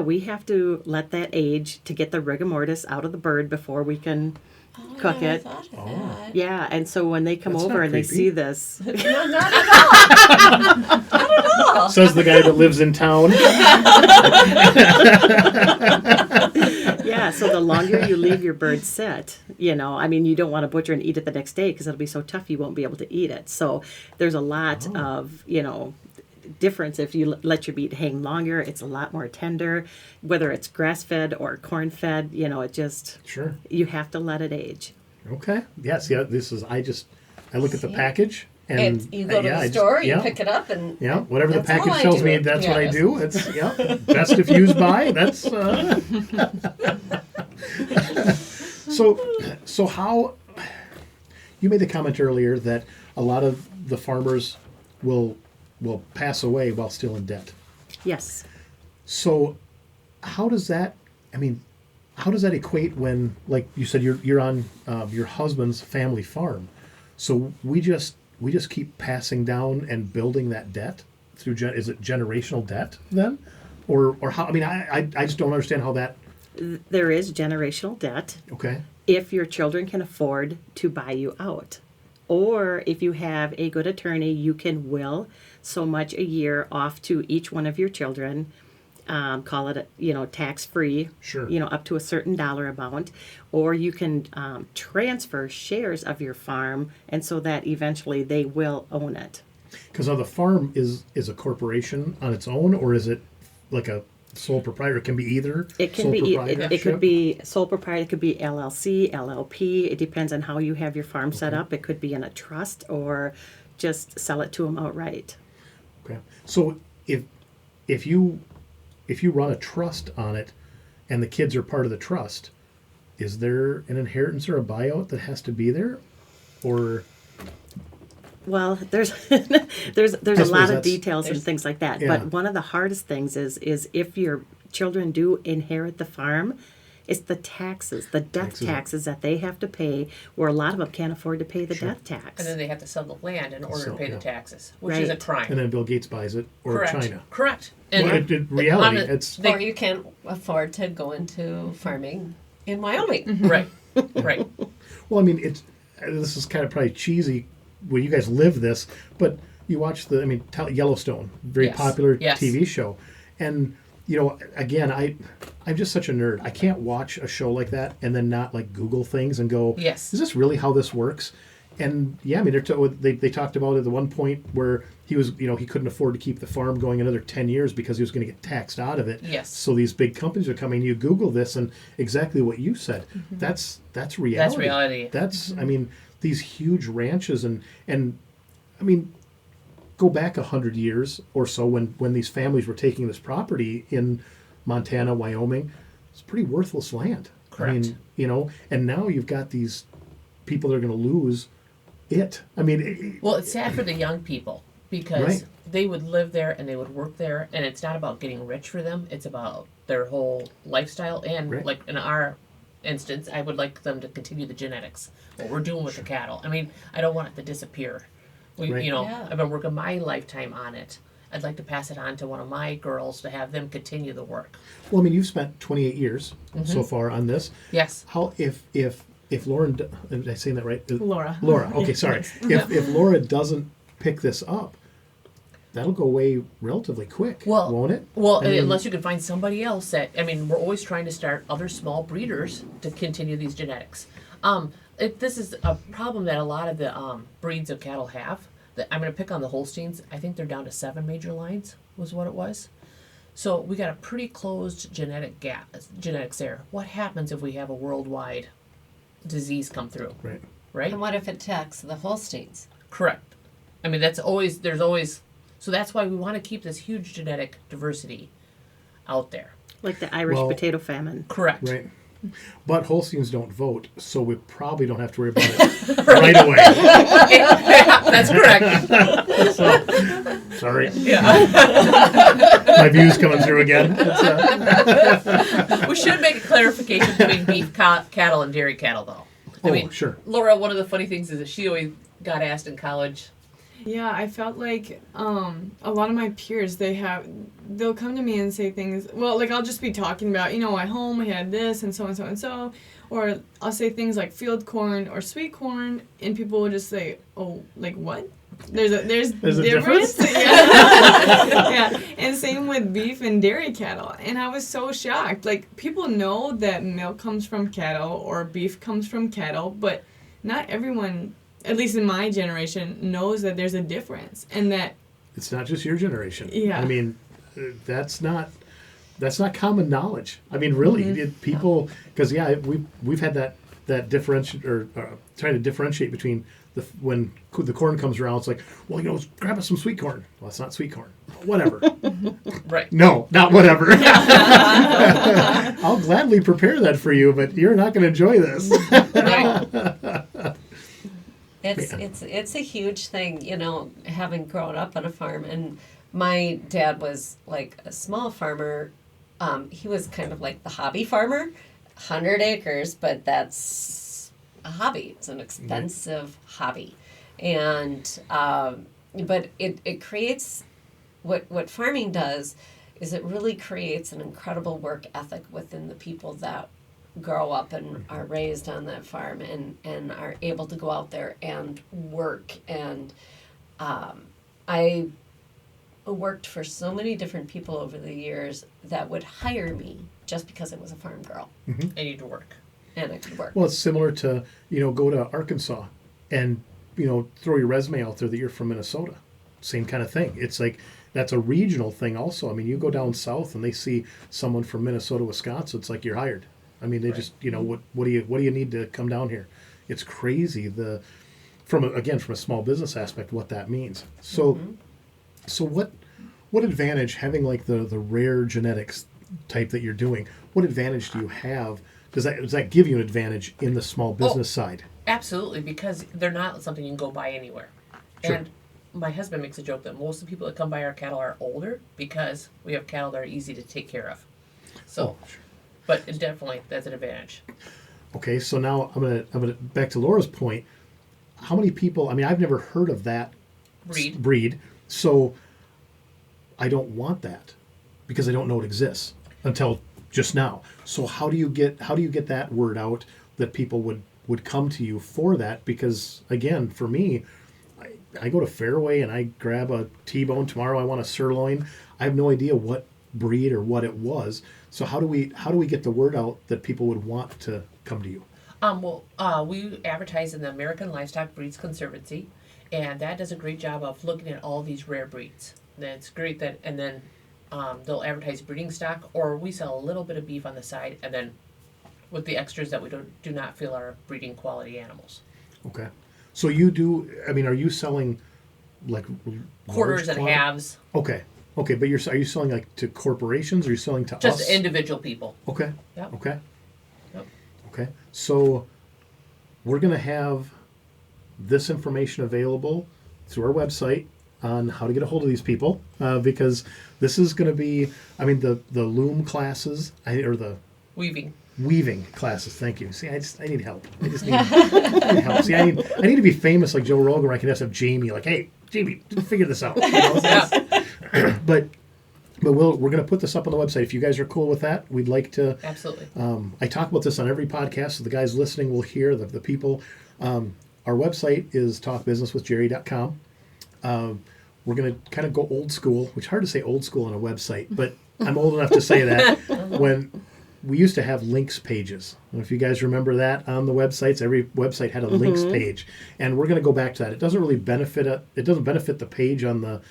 we have to let that age to get the rigor mortis out of the bird before we can cook I it. thought of that. Yeah, and so when they come That's over not and they creepy. see this, No, not at all. Says the guy that lives in town. yeah, so the longer you leave your bird sit, I mean, you don't want to butcher and eat it the next day because it'll be so tough you won't be able to eat it. So there's a lot of, difference. If you let your meat hang longer, it's a lot more tender, whether it's grass-fed or corn-fed, it just, Sure. you have to let it age. Okay. Yes. Yeah. I look at the package and And you go to the store, you pick it up, and Yeah, whatever the That's how package I tells do me, it. that's what I Yes. do. It's best if used by. That's so how you made the comment earlier that a lot of the farmers will pass away while still in debt. Yes. So how does that equate when, like you said, you're on your husband's family farm? So we just keep passing down and building that debt through. Is it generational debt then, or how? I mean, I just don't understand how that. There is generational debt Okay. if your children can afford to buy you out. Or if you have a good attorney, you can will so much a year off to each one of your children. Call it, tax-free, Sure. up to a certain dollar amount. Or you can transfer shares of your farm, and so that eventually they will own it. Because now the farm is a corporation on its own, or is it like a sole proprietor? It can be either. It can sole be, it proprietorship? could be sole proprietor, it could be LLC, LLP. It depends on how you have your farm set up. It could be in a trust or just sell it to them outright. Okay. So if you run a trust on it, and the kids are part of the trust, is there an inheritance or a buyout that has to be there, or? Well, there's a suppose lot of that's- details and things like that. Yeah. But one of the hardest things is if your children do inherit the farm, it's the taxes, the death taxes that they have to pay, where a lot of them can't afford to pay the death tax. And then they have to sell the land in order So, to pay yeah. the taxes, which is a Right. crime. And then Bill Gates buys it, or Correct. China. Correct. And Well, in reality, on a- it's or you can't afford to go into farming in Wyoming. right, right. well. I mean, this is kind of probably cheesy when you guys live this, but you watch Yellowstone, very Yes. popular Yes. TV show, and again, I'm just such a nerd. I can't watch a show like that and then not like Google things and go, Yes. is this really how this works? And yeah, I mean, they talked about it at one point where he was, he couldn't afford to keep the farm going another 10 years because he was going to get taxed out of it. Yes. So these big companies are coming. You Google this, and exactly what you said. That's reality. That's reality. That's I mean, these huge ranches and I mean, go back 100 years or so when these families were taking this property in Montana, Wyoming. It's pretty worthless land. Correct. I mean, and now you've got these people that are going to lose it. I mean, Well, it's sad for the young people because Right. they would live there and they would work there, and it's not about getting rich for them. It's about their whole lifestyle. And Right. like in our instance, I would like them to continue the genetics. What we're doing with the cattle. I mean, I don't want it to disappear. Right. Yeah. I've been working my lifetime on it. I'd like to pass it on to one of my girls to have them continue the work. Well, I mean, you've spent 28 years so far on this. Yes. How if Lauren, am I saying that right? Laura. Laura. Okay, sorry. If Laura doesn't pick this up, that'll go away relatively quick, won't it? Well, I mean, unless you can find somebody else that, I mean, we're always trying to start other small breeders to continue these genetics. This is a problem that a lot of the breeds of cattle have. I'm going to pick on the Holsteins. I think they're down to 7 major lines, was what it was. So we got a pretty closed genetics there. What happens if we have a worldwide disease come through? Right? And what if it attacks the Holsteins? Correct. I mean, there's always, so that's why we want to keep this huge genetic diversity out there. Like the Irish potato famine. Correct. Right. But Holsteins don't vote, so we probably don't have to worry about it right away. Yeah, that's correct. So, sorry. Yeah. My view's coming through again. We should make a clarification between beef cattle and dairy cattle, though. I mean, sure. Laura, one of the funny things is that she always got asked in college. Yeah, I felt like a lot of my peers, they'll come to me and say things, well, like I'll just be talking about, at home we had this and so and so and so, or I'll say things like field corn or sweet corn, and people will just say, oh, like what? There's a difference? Yeah, and same with beef and dairy cattle, and I was so shocked. Like, people know that milk comes from cattle or beef comes from cattle, but not everyone, at least in my generation, knows that there's a difference, and that it's not just your generation. Yeah. I mean, that's not common knowledge. I mean, really, people, because we've had that differentiate or trying to differentiate between when the corn comes around. It's like, well, grab us some sweet corn. Well, it's not sweet corn. Whatever. Right. No, not whatever. I'll gladly prepare that for you, but you're not going to enjoy this. Right. It's a huge thing, having grown up on a farm. And my dad was like a small farmer. He was kind of like the hobby farmer, 100 acres, but that's a hobby. It's an expensive hobby. And but it creates what farming does is it really creates an incredible work ethic within the people that grow up and are raised on that farm and are able to go out there and work. And I worked for so many different people over the years that would hire me just because I was a farm girl. And you to work. And I could work. Well, it's similar to, go to Arkansas and, throw your resume out there that you're from Minnesota. Same kind of thing. It's like, that's a regional thing also. I mean, you go down south and they see someone from Minnesota, Wisconsin, it's like you're hired. I mean, they just, what do you need to come down here? It's crazy from a small business aspect, what that means. So, so what advantage, having like the rare genetics type that you're doing, what advantage do you have? Does that give you an advantage in the small business side? Absolutely, because they're not something you can go buy anywhere. Sure. And my husband makes a joke that most of the people that come buy our cattle are older because we have cattle that are easy to take care of. So, Sure. But it definitely, that's an advantage. Okay, so now I'm gonna back to Laura's point. How many people? I mean, I've never heard of that breed, so I don't want that because I don't know it exists until just now. So how do you get that word out that people would come to you for that? Because again, for me, I go to Fairway and I grab a T-bone. Tomorrow I want a sirloin. I have no idea what breed or what it was. So how do we get the word out that people would want to come to you? We advertise in the American Livestock Breeds Conservancy, and that does a great job of looking at all these rare breeds. And it's great that, and then they'll advertise breeding stock, or we sell a little bit of beef on the side, and then with the extras that we do not feel are breeding quality animals. Okay. So you do, I mean, are you selling like Quarters and halves. Okay. Okay, but are you selling like to corporations or are you selling to us? Just individual people. Okay. Yep. Okay. Yep. Okay. So we're going to have this information available through our website on how to get a hold of these people because this is going to be, I mean, the loom classes or the weaving classes. Thank you. See, I need help. I just need help. See, I need to be famous like Joe Rogan where I can just have Jamie like, hey, Jamie, figure this out. But we're going to put this up on the website. If you guys are cool with that, we'd like to. Absolutely. I talk about this on every podcast, so the guys listening will hear, the people. Our website is talkbusinesswithjerry.com. We're going to kind of go old school, which is hard to say old school on a website, but I'm old enough to say that. When we used to have links pages. I don't know if you guys remember that on the websites. Every website had a links page, and we're going to go back to that. It doesn't really benefit it doesn't benefit the page on the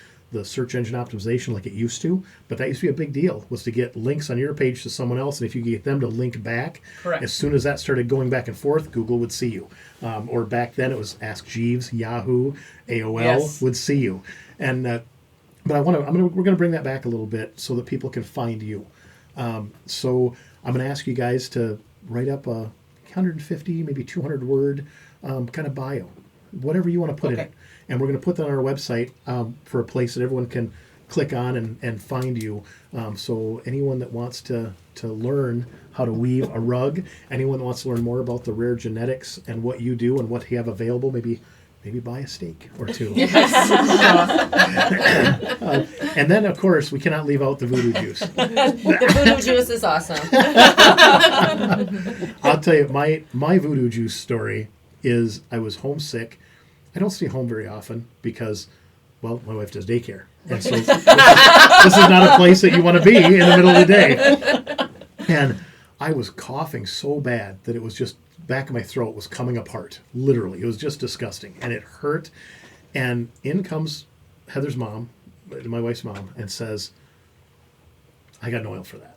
search engine optimization like it used to, but that used to be a big deal, was to get links on your page to someone else, and if you could get them to link back, Correct. as soon as that started going back and forth, Google would see you. Or back then it was Ask Jeeves, Yahoo, AOL Yes. would see you. And but we're going to bring that back a little bit so that people can find you. So I'm going to ask you guys to write up a 150, maybe 200 word kind of bio, whatever you want to put in Okay. it. And we're going to put that on our website for a place that everyone can click on and find you. So anyone that wants to learn how to weave a rug, anyone that wants to learn more about the rare genetics and what you do and what you have available, maybe buy a steak or two. And then, of course, we cannot leave out the voodoo juice. The voodoo juice is awesome. I'll tell you, my voodoo juice story is I was homesick. I don't stay home very often because, well, my wife does daycare. And so this is not a place that you want to be in the middle of the day. And I was coughing so bad that it was just, back of my throat was coming apart. Literally. It was just disgusting. And it hurt. And in comes Heather's mom, my wife's mom, and says, I got no oil for that.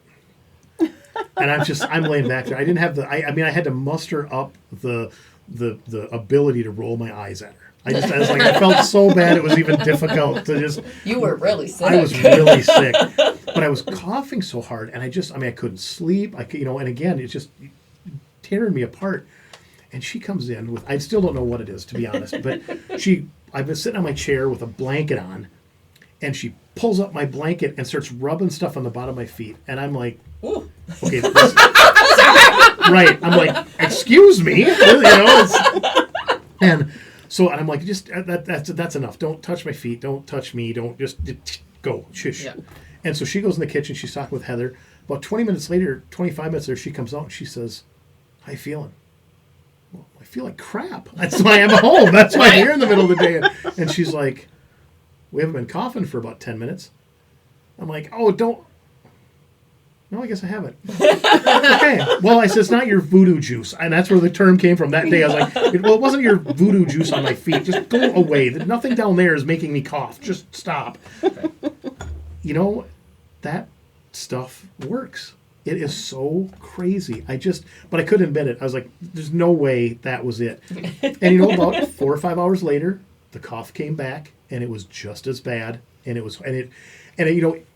And I'm laying back there. I didn't have I had to muster up the ability to roll my eyes at her. I was like, I felt so bad it was even difficult to just. You were really sick. I was really sick, but I was coughing so hard, and I couldn't sleep. And again, it's just tearing me apart. And she comes in with, I still don't know what it is, to be honest, but I've been sitting on my chair with a blanket on, and she pulls up my blanket and starts rubbing stuff on the bottom of my feet, and I'm like, Ooh. okay, right. I'm like, excuse me, and I'm like, just that's enough. Don't touch my feet. Don't touch me. Don't just go. Shush. Yeah. And so she goes in the kitchen. She's talking with Heather. About 25 minutes later, she comes out and she says, "How you feeling?" Well, I feel like crap. That's why I'm home. That's why I'm here in the middle of the day. And she's like, "We haven't been coughing for about 10 minutes." I'm like, "Oh, don't." No, I guess I haven't. Okay. Well, I said, it's not your voodoo juice. And that's where the term came from that day. I was like, it wasn't your voodoo juice on my feet. Just go away. Nothing down there is making me cough. Just stop. That stuff works. It is so crazy. But I couldn't admit it. I was like, there's no way that was it. And about 4 or 5 hours later, the cough came back and it was just as bad. And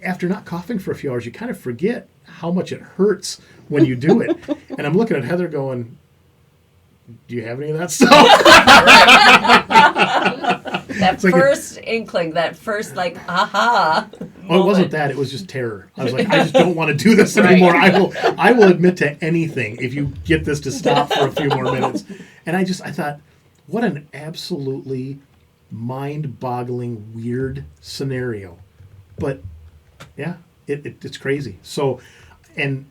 after not coughing for a few hours, you kind of forget how much it hurts when you do it. And I'm looking at Heather going, do you have any of that stuff? That first inkling, that first aha. Oh, it wasn't that. It was just terror. I was like, I just don't want to do this anymore. I will admit to anything if you get this to stop for a few more minutes. And I thought, what an absolutely mind-boggling, weird scenario. But yeah, it's crazy. So, and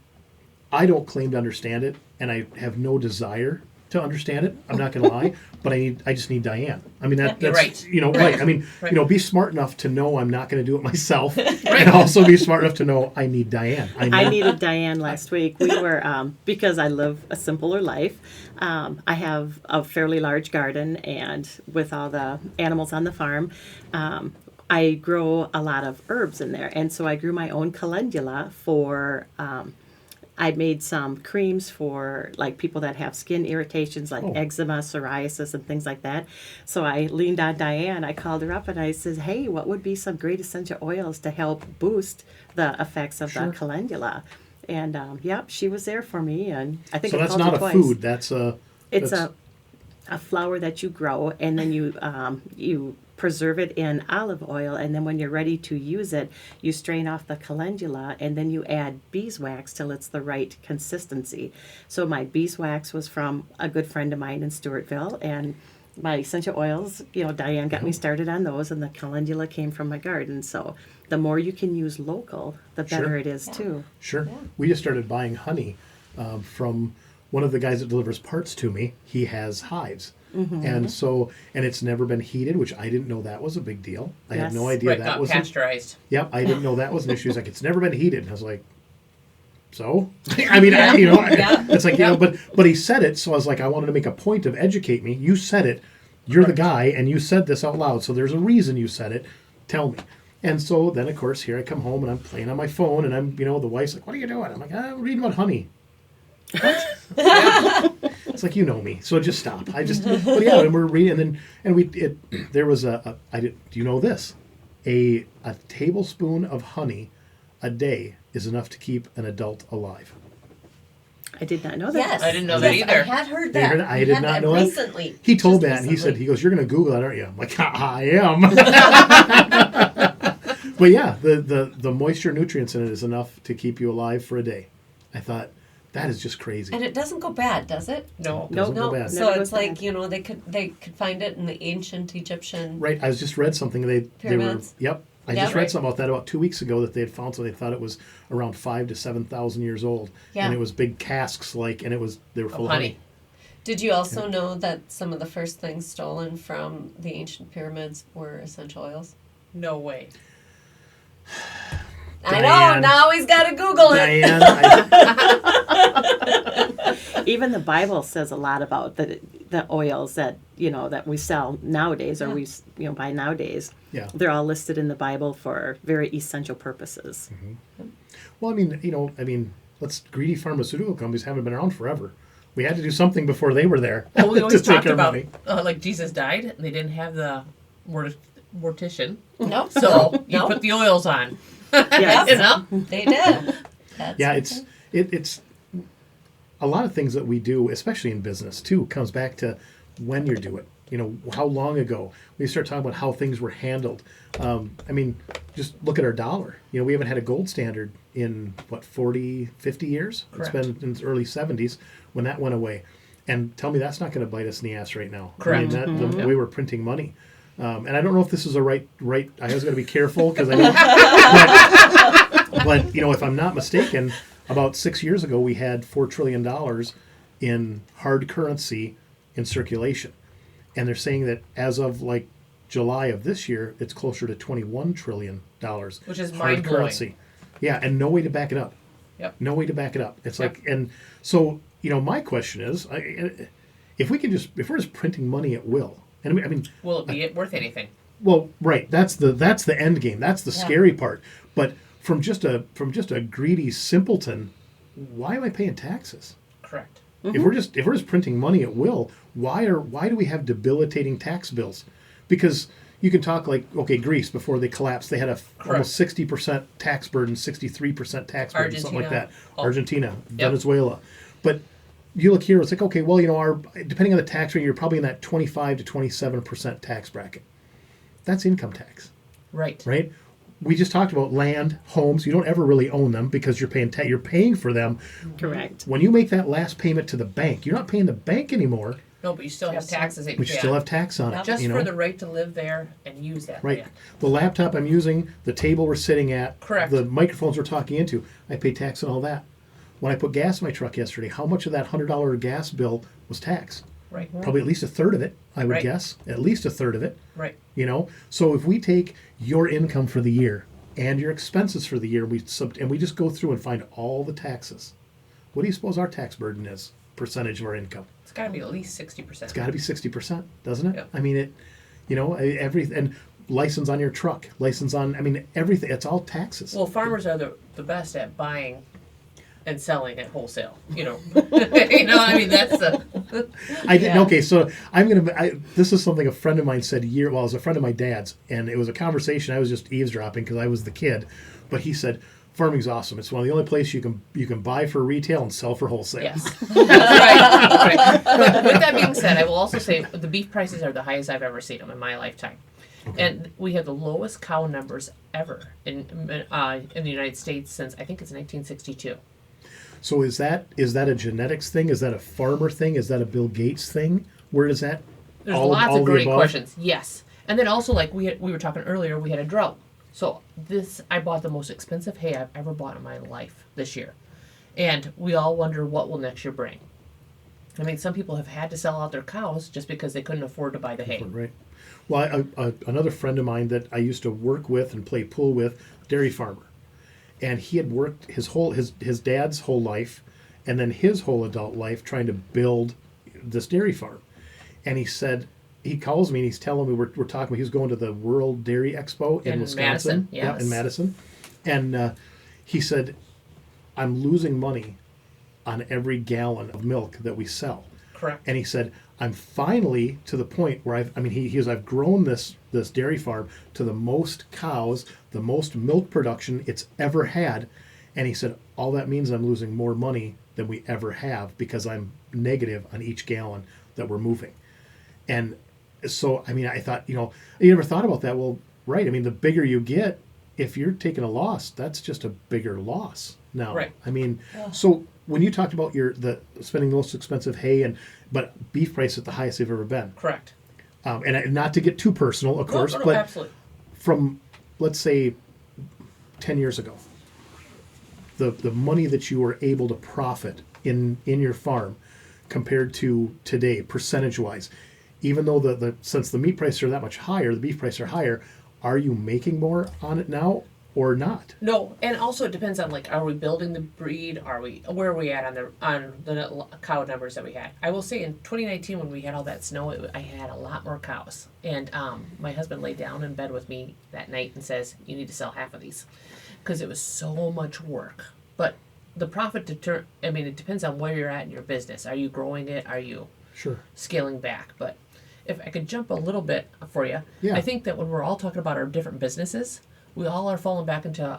I don't claim to understand it, and I have no desire to understand it. I'm not going to lie, but I just need Diane. I mean, that's right. Right. I mean, be smart enough to know I'm not going to do it myself, and also be smart enough to know I need Diane. I needed Diane last week. We were because I live a simpler life. I have a fairly large garden, and with all the animals on the farm, I grow a lot of herbs in there. And so I grew my own calendula for, I made some creams for like people that have skin irritations like eczema, psoriasis, and things like that. So I leaned on Diane. I called her up and I said, hey, what would be some great essential oils to help boost the effects of the calendula? And she was there for me. And I think so. I That's called not her a twice. food. That's a flower that you grow, and then you preserve it in olive oil, and then when you're ready to use it, you strain off the calendula, and then you add beeswax till it's the right consistency. So my beeswax was from a good friend of mine in Stewartville, and my essential oils, Diane got me started on those, and the calendula came from my garden. So the more you can use local, the better Sure. it is too. Sure. We just started buying honey from one of the guys that delivers parts to me. He has hives. And it's never been heated, which I didn't know that was a big deal. I had no Yes. idea Right, that not was. pasteurized. Yep, I didn't know that was an issue. He's like, it's never been heated. And I was like, so? I mean, it's like, but he said it, so I was like, I wanted to make a point of educate me. You said it. You're the guy, and you said this out loud, so there's a reason you said it. Tell me. And so then, of course, here I come home, and I'm playing on my phone, and I'm, the wife's like, what are you doing? I'm like, I'm reading about honey. What? It's like, you know me, so just stop. But yeah, and we're reading, there was do you know this? A tablespoon of honey a day is enough to keep an adult alive. I did not know that. Yes. I didn't know that either. I had heard You that. heard that? I did not know that. Recently. He told Just that, and he recently. said, you're going to Google that, aren't you? I'm like, I am. But yeah, the moisture nutrients in it is enough to keep you alive for a day. I thought, that is just crazy. And it doesn't go bad, does it? No. Doesn't go Nope. bad. So Never it's goes like, bad. they could find it in the ancient Egyptian. Right, I just read something, they were, Pyramids. yep. I Yeah. just read Right. something about that about 2 weeks ago that they had found, so they thought it was around 5,000 to 7,000 years old. Yeah. And it was big casks, they were full of honey. Did you also know that some of the first things stolen from the ancient pyramids were essential oils? No way. I Diane. know, now he's got to Google it. Diane, Even the Bible says a lot about the oils that that we sell nowadays, or we buy nowadays. yeah. They're all listed in the Bible for very essential purposes. Well, greedy pharmaceutical companies haven't been around forever. We had to do something before they were there Well, we to always take talked our about, money. like Jesus died, and they didn't have the mortician. No, So you no, put the oils on. Yes. You know? they did. That's Yeah, it's a lot of things that we do, especially in business too, comes back to when you do it. How long ago we start talking about how things were handled. Just look at our dollar. We haven't had a gold standard in 40, 50 years. Correct. It's been in the early 70s when that went away. And tell me that's not going to bite us in the ass right now. Correct. The way we're printing money. And I don't know if this is a right. I was going to be careful because I know. but if I'm not mistaken, about 6 years ago we had $4 trillion in hard currency in circulation, and they're saying that as of July of this year, it's closer to $21 trillion. Which is hard mind-blowing. currency. Yeah, and no way to back it up. Yep. No way to back it up. It's Yep. and so my question is, if we're just printing money at will, and Will it be worth anything? well, right. That's the end game. That's the Yeah. scary part. But from just a greedy simpleton, why am I paying taxes? Correct. If we're just printing money at will, why do we have debilitating tax bills? Because you can talk Greece before they collapsed, they had almost 60% tax burden, 63% tax burden, something like that. Argentina. Oh. Argentina, Venezuela, but you look here, it's like, okay, well, depending on the tax rate, you're probably in that 25 to 27% tax bracket. That's income tax, Right. right? We just talked about land, homes. You don't ever really own them because you're paying you're paying for them. Correct. When you make that last payment to the bank, you're not paying the bank anymore, No, but you still have taxes that you but you pay still on. have tax on it. Just you know? for the right to live there and use that Right. land. The laptop I'm using, the table we're sitting at, Correct. the microphones we're talking into, I pay tax on all that. When I put gas in my truck yesterday, how much of that $100 gas bill was tax? Right. Probably at least a third of it, I would Right. guess. At least a third of it. Right. So if we take your income for the year and your expenses for the year, we just go through and find all the taxes, what do you suppose our tax burden is, percentage of our income? It's got to be at least 60%. It's got to be 60%, doesn't it? Yep. Everything, and license on your truck, everything, it's all taxes. Well, farmers are the best at buying and selling at wholesale. That's the I didn't. Okay, so this is something a friend of mine said it was a friend of my dad's, and it was a conversation. I was just eavesdropping because I was the kid, but he said, "Farming's awesome. It's one of the only places you can buy for retail and sell for wholesale." yes. That's right. But with that being said, I will also say the beef prices are the highest I've ever seen them in my lifetime. And we have the lowest cow numbers ever in the United States since I think it's 1962. So is that a genetics thing? Is that a farmer thing? Is that a Bill Gates thing? Where does that? There's all lots all of the great above? questions. Yes. And then also, like we were talking earlier, we had a drought. So I bought the most expensive hay I've ever bought in my life this year. And we all wonder what will next year bring. I mean, some people have had to sell out their cows just because they couldn't afford to buy the hay. Right. Well, another friend of mine that I used to work with and play pool with, dairy farmer, and he had worked his dad's whole life, and then his whole adult life trying to build this dairy farm. And he said, he calls me and he's telling me we're talking. He was going to the World Dairy Expo in Wisconsin, Madison, yeah, yes. in Madison, and he said, I'm losing money on every gallon of milk that we sell. Correct. And he said, I'm finally to the point where I've grown this dairy farm to the most cows, the most milk production it's ever had. And he said, all that means I'm losing more money than we ever have because I'm negative on each gallon that we're moving. And so, I mean, I thought, you never thought about that. Well, right. I mean, the bigger you get, if you're taking a loss, that's just a bigger loss now. Right. I mean, so when you talked about the spending the most expensive hay but beef price at the highest they've ever been. Correct. And not to get too personal, of course, No, but absolutely. from, let's say, 10 years ago, the money that you were able to profit in your farm compared to today, percentage-wise, even though since the meat prices are that much higher, the beef prices are higher, are you making more on it now or not? No, and also it depends on are we building the breed? Where are we at on the cow numbers that we had? I will say in 2019 when we had all that snow, I had a lot more cows, and my husband laid down in bed with me that night and says, "You need to sell half of these," because it was so much work. But the profit it depends on where you're at in your business. Are you growing it? Are you Sure. scaling back? But if I could jump a little bit for you, Yeah. I think that when we're all talking about our different businesses, we all are falling back into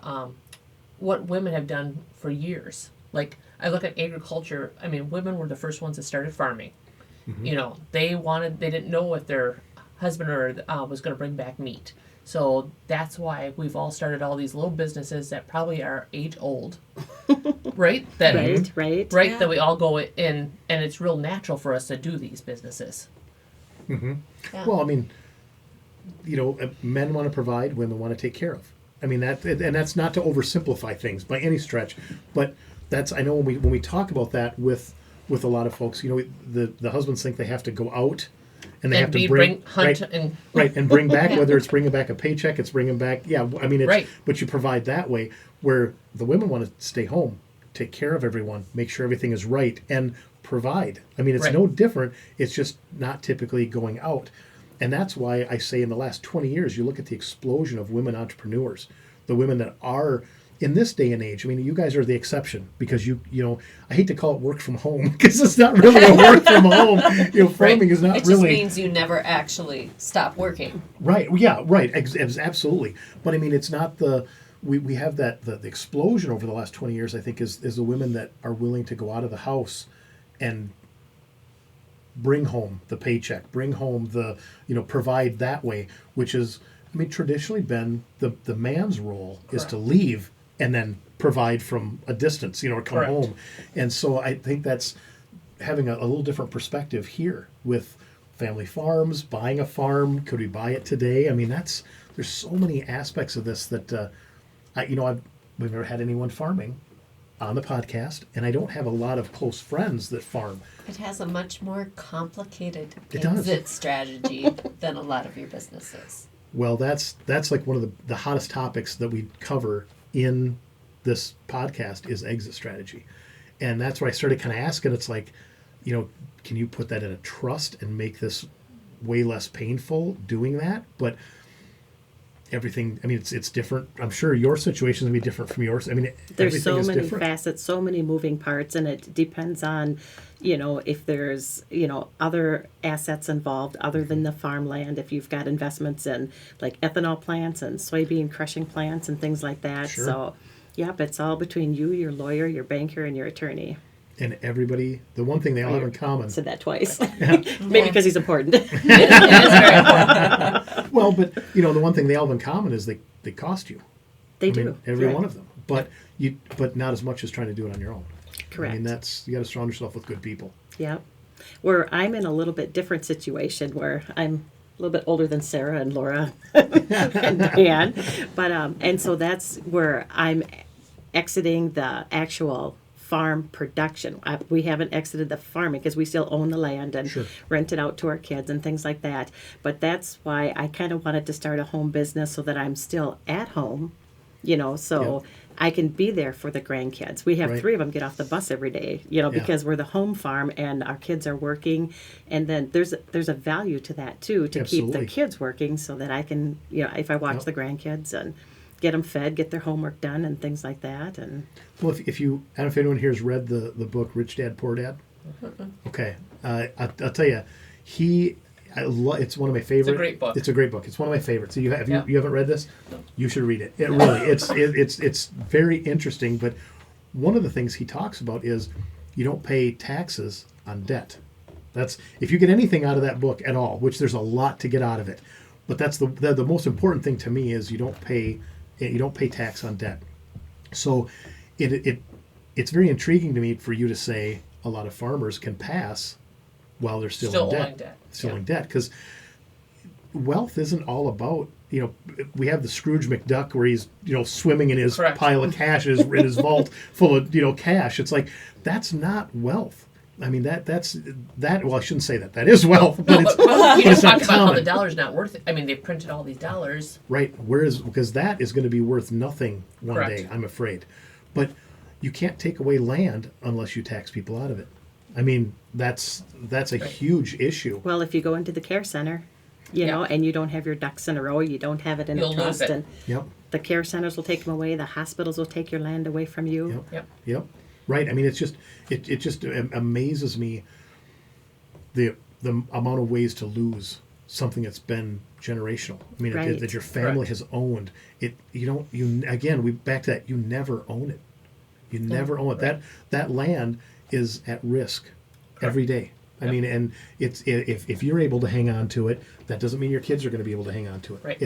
what women have done for years. Like, I look at agriculture, I mean, women were the first ones that started farming. Mm-hmm. They didn't know if their husband was going to bring back meat. So that's why we've all started all these little businesses that probably are age old, right? Right. Right, that we all go in, and it's real natural for us to do these businesses. Mm-hmm. Yeah. Well, I mean, men want to provide, women want to take care of. I mean, and that's not to oversimplify things by any stretch, but I know when we talk about that with a lot of folks, the husbands think they have to go out and they have to bring hunt right, and right, and bring back, whether it's bringing back a paycheck, it's bringing back, yeah, I mean, Right. but you provide that way, where the women want to stay home, take care of everyone, make sure everything is right, and provide. I mean, it's Right. no different. It's just not typically going out. And that's why I say in the last 20 years, you look at the explosion of women entrepreneurs, the women that are in this day and age. I mean, you guys are the exception because I hate to call it work from home because it's not really a work from home. Farming is not It really. just means you never actually stop working. Right. Yeah. Right. Absolutely. But I mean, it's not we have that the explosion over the last 20 years. I think is the women that are willing to go out of the house and bring home the paycheck, bring home the provide that way, which is, I mean, traditionally been the man's role is to leave and then provide from a distance, or come Correct. home. And so I think that's having a little different perspective here with family farms, buying a farm. Could we buy it today? I mean, there's so many aspects of this that, we've never had anyone farming on the podcast, and I don't have a lot of close friends that farm. It has a much more complicated It does. exit strategy than a lot of your businesses. Well, that's like one of the hottest topics that we cover in this podcast is exit strategy. And that's where I started kind of asking, it's like, can you put that in a trust and make this way less painful doing that? But everything, I mean, it's different. I'm sure your situation is going to be different from yours. I mean, There's everything so is many different. facets, so many moving parts, and it depends on, if there's, other assets involved other than the farmland, if you've got investments in like ethanol plants and soybean crushing plants and things like that. Sure. So, yep, it's all between you, your lawyer, your banker, and your attorney. And everybody, the one thing they all have in common. Said that twice. Maybe because he's important. It is very important. Well, but, the one thing they all have in common is they cost you. They I do. mean, every Right. one of them. But not as much as trying to do it on your own. Correct. I mean, you got to surround yourself with good people. Yep. Where I'm in a little bit different situation where I'm a little bit older than Sarah and Laura and Diane. But, and so that's where I'm exiting the actual farm production. We haven't exited the farming because we still own the land and Sure. rent it out to our kids and things like that. But that's why I kind of wanted to start a home business so that I'm still at home, so I can be there for the grandkids. We have Right. 3 of them get off the bus every day, because we're the home farm and our kids are working. And then there's a value to that too, to keep Absolutely. the kids working so that I can, if I watch Yep. the grandkids and get them fed, get their homework done and things like that. And Well, if you, I don't know if anyone here has read the book Rich Dad Poor Dad. Okay, I'll tell you, it's one of my favorite. It's a great book. It's a great book. It's one of my favorites. So you Yeah. haven't read this? You should read it. It really it's very interesting. But one of the things he talks about is you don't pay taxes on debt. That's if you get anything out of that book at all, which there's a lot to get out of it. But that's the most important thing to me is you don't pay tax on debt. So it's very intriguing to me for you to say a lot of farmers can pass while they're still in owing debt. Still in debt, because wealth isn't all about, we have the Scrooge McDuck where he's, swimming in his Correct. pile of cash in his vault full of, cash. It's like, that's not wealth. I mean, that's well, I shouldn't say that. That is wealth, but it's, Well, you but it's just not talked about how the common. dollar's not worth it. I mean, they printed all these dollars. Right. Because that is going to be worth nothing one Correct. day, I'm afraid. But you can't take away land unless you tax people out of it. I mean, that's a huge issue. well, if you go into the care center, Yeah. and you don't have your ducks in a row, you don't have it in You'll a lose trust, it. and Yep. the care centers will take them away, the hospitals will take your land away from you. Yep. Yep. Yep. Right. I mean, it just amazes me the amount of ways to lose something that's been generational. I mean, Right. that your family Correct. has owned it. We back to that. You never own it. You never own it. Right. That land is at risk every day. I Yep. mean, and it's if you're able to hang on to it, that doesn't mean your kids are going to be able to hang on to it. Right.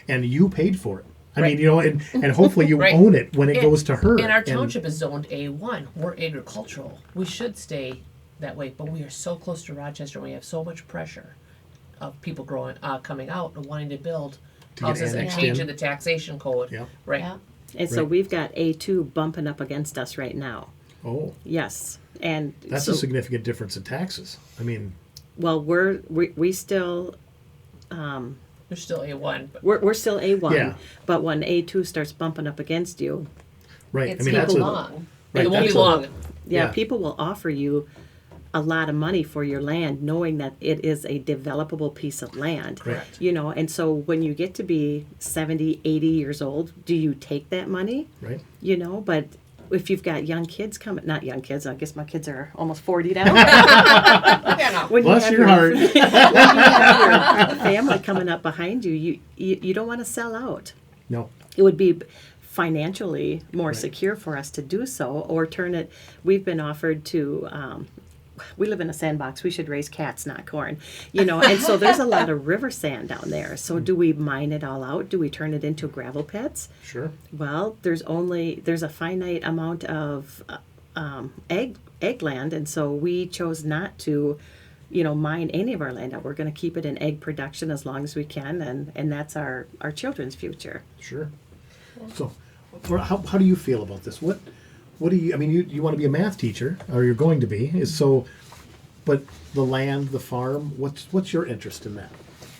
And you paid for it. I Right. mean, and hopefully you Right. own it when it goes to her. And our township is zoned A1. We're agricultural. We should stay that way, but we are so close to Rochester. And we have so much pressure of people coming out and wanting to build To get houses and annexed changing in. the taxation code. Yep. Right. Yeah. And so Right. we've got A2 bumping up against us right now. Oh, Yes. And that's so, a significant difference in taxes. I mean, well, we still We're still A1. But we're still A1, Yeah. but when A2 starts bumping up against you, right. It's I mean, that's people a long. right, it won't be that's a- long. yeah, Yeah. people will offer you a lot of money for your land, knowing that it is a developable piece of land. Correct. And so when you get to be 70, 80 years old, do you take that money? Right. But if you've got young kids coming, not young kids, I guess my kids are almost 40 now. When Bless your heart. when you have your family coming up behind you, you don't want to sell out. No. It would be financially more Right. secure for us to do so, or turn it. We've been offered to. We live in a sandbox. We should raise cats, not corn. And so there's a lot of river sand down there. So do we mine it all out? Do we turn it into gravel pits? Sure. Well, there's a finite amount of egg land, and so we chose not to, mine any of our land out. We're going to keep it in egg production as long as we can, and that's our children's future. Sure. So, how do you feel about this? What do you? I mean, you want to be a math teacher, or you're going to be. But the land, the farm. What's your interest in that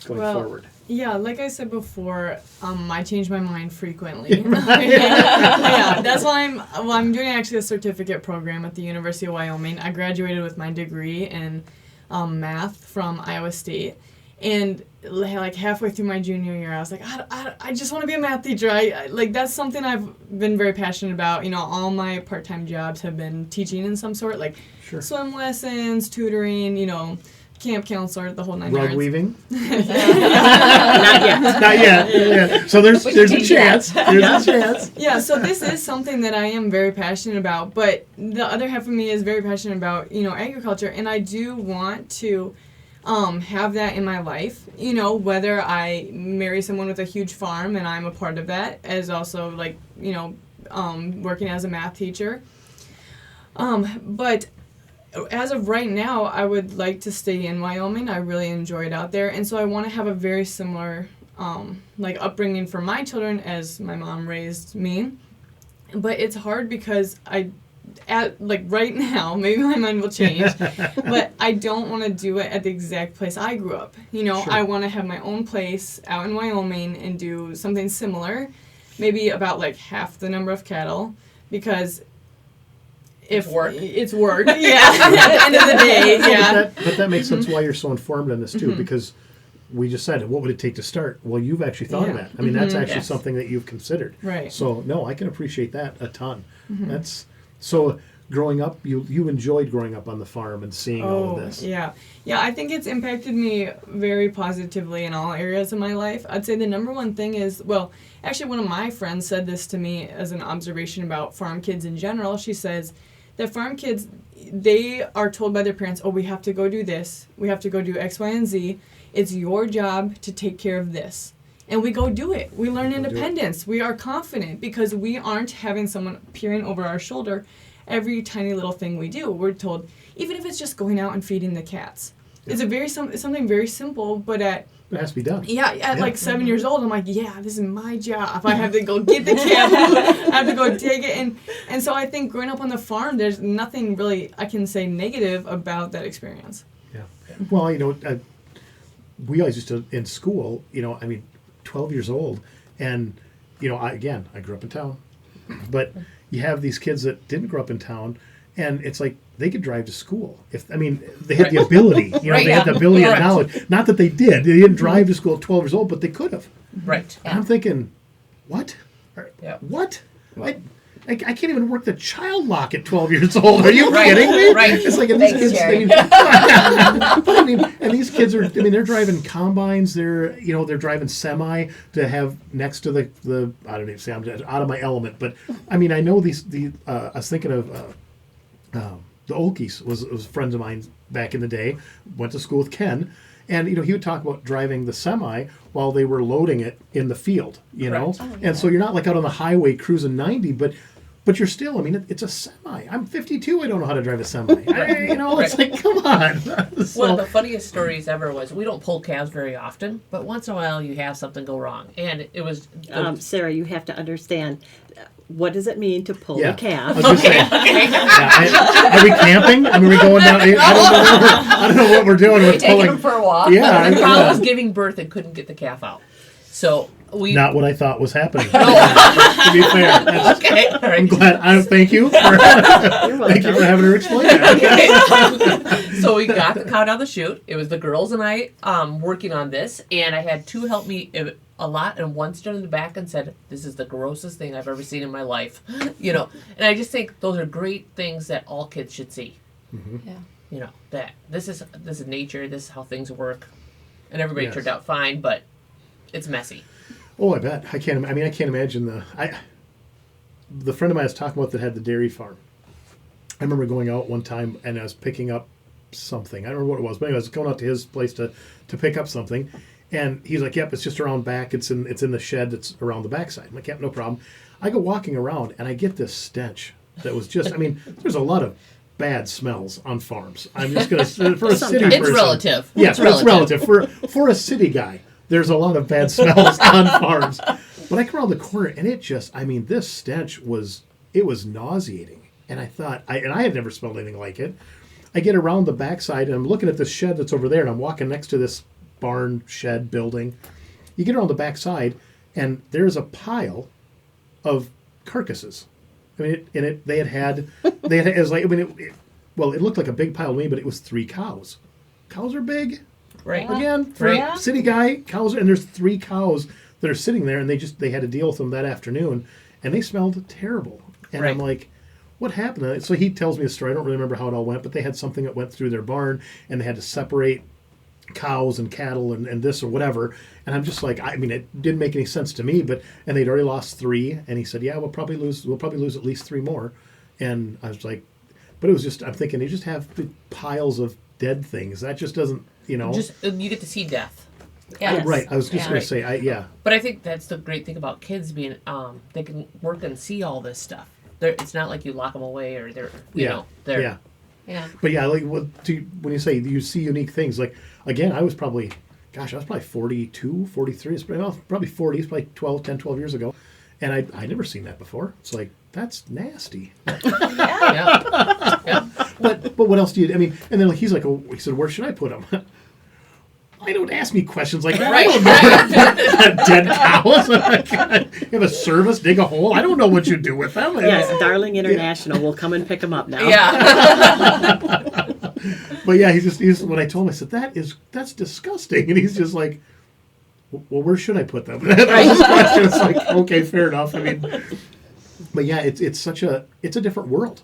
going forward? Yeah, like I said before, I change my mind frequently. Yeah, that's why I'm doing actually a certificate program at the University of Wyoming. I graduated with my degree in math from Iowa State, and like halfway through my junior year, I was like, I just want to be a math teacher. I like that's something I've been very passionate about. All my part-time jobs have been teaching in some sort, like Sure. swim lessons, tutoring, camp counselor, the whole nine Rug yards. weaving? Not yet. Not yet. Yeah. So there's a chance. There's a chance. Yeah, so this is something that I am very passionate about, but the other half of me is very passionate about, agriculture, and I do want to have that in my life, whether I marry someone with a huge farm and I'm a part of that, as also like, working as a math teacher. But as of right now, I would like to stay in Wyoming. I really enjoy it out there, and so I want to have a very similar like upbringing for my children as my mom raised me. But it's hard because right now, maybe my mind will change, but I don't want to do it at the exact place I grew up. Sure. I want to have my own place out in Wyoming and do something similar, maybe about like half the number of cattle, because it's work. It's work, yeah. At the end of the day, yeah. But that makes sense why you're so informed on this too, because we just said, what would it take to start? Well, you've actually thought of that. I mean, that's actually something that you've considered. Right. So, no, I can appreciate that a ton. So growing up, you enjoyed growing up on the farm and seeing all of this. Yeah. Yeah, I think it's impacted me very positively in all areas of my life. I'd say the number one thing is, well, actually one of my friends said this to me as an observation about farm kids in general. She says that farm kids, they are told by their parents, oh, we have to go do this. We have to go do X, Y, and Z. It's your job to take care of this. And we go do it. We learn independence. We are confident because we aren't having someone peering over our shoulder every tiny little thing we do. We're told, even if it's just going out and feeding the cats. Yeah. It's something very simple, but it has to be done. Yeah, at like 7 years old, I'm like, yeah, this is my job. I have to go get the cat food. I have to go take it. And so I think growing up on the farm, there's nothing really I can say negative about that experience. Yeah. Well, we always used to, in school, 12 years old, and, I grew up in town, but you have these kids that didn't grow up in town, and it's like they could drive to school. They had the ability, they had the ability and knowledge. Not that they did. They didn't drive to school at 12 years old, but they could have. Right. And I'm thinking, what? Yeah. What? I can't even work the child lock at 12 years old. Are you kidding me? Right. It's like, and these kids, and these kids are, they're driving combines. They're driving semi to have next to the I don't even say I'm out of my element, but I know I was thinking of the Olkeys was friends of mine back in the day. Went to school with Ken. And, he would talk about driving the semi while they were loading it in the field, Right. Oh, yeah. And so you're not like out on the highway cruising 90, but you're still, it's a semi. I'm 52, I don't know how to drive a semi. It's like, come on. One of the funniest stories ever was, we don't pull calves very often, but once in a while you have something go wrong. And it was... Sarah, you have to understand, what does it mean to pull a calf? I was say, are we camping? Are we going down? I don't know what we're doing. We're taking them for a walk. Yeah. The cow was giving birth and couldn't get the calf out. So not what I thought was happening. To be fair. Okay. All right. I'm glad. Thank you. Thank you for having her explain that. Okay. So we got the cow down the chute. It was the girls and I working on this, and I had two help me a lot, and one stood in the back and said, "This is the grossest thing I've ever seen in my life." And I just think those are great things that all kids should see. Mm-hmm. Yeah. That this is nature. This is how things work, and everybody turned out fine, but it's messy. Oh, I bet. I can't imagine the friend of mine I was talking about that had the dairy farm. I remember going out one time and I was picking up something. I don't remember what it was, but anyway, I was going out to his place to pick up something, and he's like, "Yep, it's just around back. It's in the shed that's around the backside." I'm like, "Yep, no problem." I go walking around and I get this stench that was just. There's a lot of bad smells on farms. I'm just going to for a city person. It's relative. Yes, it's relative. For a city guy, there's a lot of bad smells on farms. But I come around the corner and it just, this stench was nauseating. And I thought, I had never smelled anything like it. I get around the backside and I'm looking at this shed that's over there, and I'm walking next to this barn shed building. You get around the backside and there's a pile of carcasses. It looked like a big pile to me, but it was 3 cows. Cows are big. Right. Again, for a city guy, cows, and there's 3 cows that are sitting there, and they had to deal with them that afternoon, and they smelled terrible. And I'm like, what happened? So he tells me a story. I don't really remember how it all went, but they had something that went through their barn, and they had to separate cows and cattle and this or whatever. And I'm just like, it didn't make any sense to me, and they'd already lost 3, and he said, yeah, we'll probably lose at least 3 more. And I was like, but it was just, I'm thinking, they just have big piles of dead things. That just doesn't, Just you get to see death. Yes. Right. I was just going to say, But I think that's the great thing about kids being, they can work and see all this stuff. It's not like you lock them away or they're. Yeah. But yeah, like when you say you see unique things, like again, I was probably 42, 43, probably 40, it's probably 12 years ago. And I never seen that before. It's like, that's nasty. Yeah. Yeah. But what else do you, I mean, and then like, he said, where should I put them? I don't ask me questions like that. Right. I don't know. Dead cows. You have a service, dig a hole. I don't know what you do with them. Yes, Darling International will come and pick them up now. Yeah. But yeah, he's when I told him, I said, that's disgusting. And he's just like, well, where should I put them? That was his question. It's like, okay, fair enough. I mean, but yeah, it's a different world.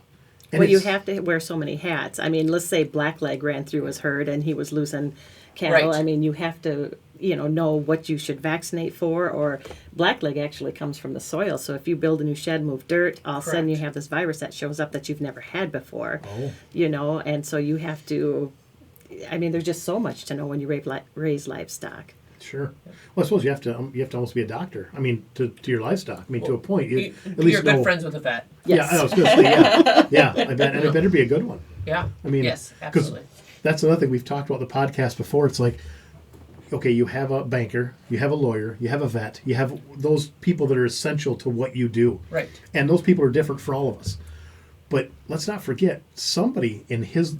And Well, you have to wear so many hats. I mean, let's say Blackleg ran through his herd and he was losing cattle. Right. I mean, you have to, know what you should vaccinate for. Or Blackleg actually comes from the soil. So if you build a new shed, move dirt, all of a sudden you Correct. have this virus that shows up that you've never had before. Oh. And so you have to, I mean, there's just so much to know when you raise livestock. Sure. Well, I suppose you have to almost be a doctor. I mean, to your livestock. I mean, to a point. You at least You're good know. friends with a vet. Yes. Yeah, I was going to say, yeah. I bet, and it better be a good one. Yeah. I mean, yes, 'cause absolutely. that's another thing we've talked about in the podcast before. It's like, okay, you have a banker, you have a lawyer, you have a vet, you have those people that are essential to what you do. Right. And those people are different for all of us. But let's not forget, someone in his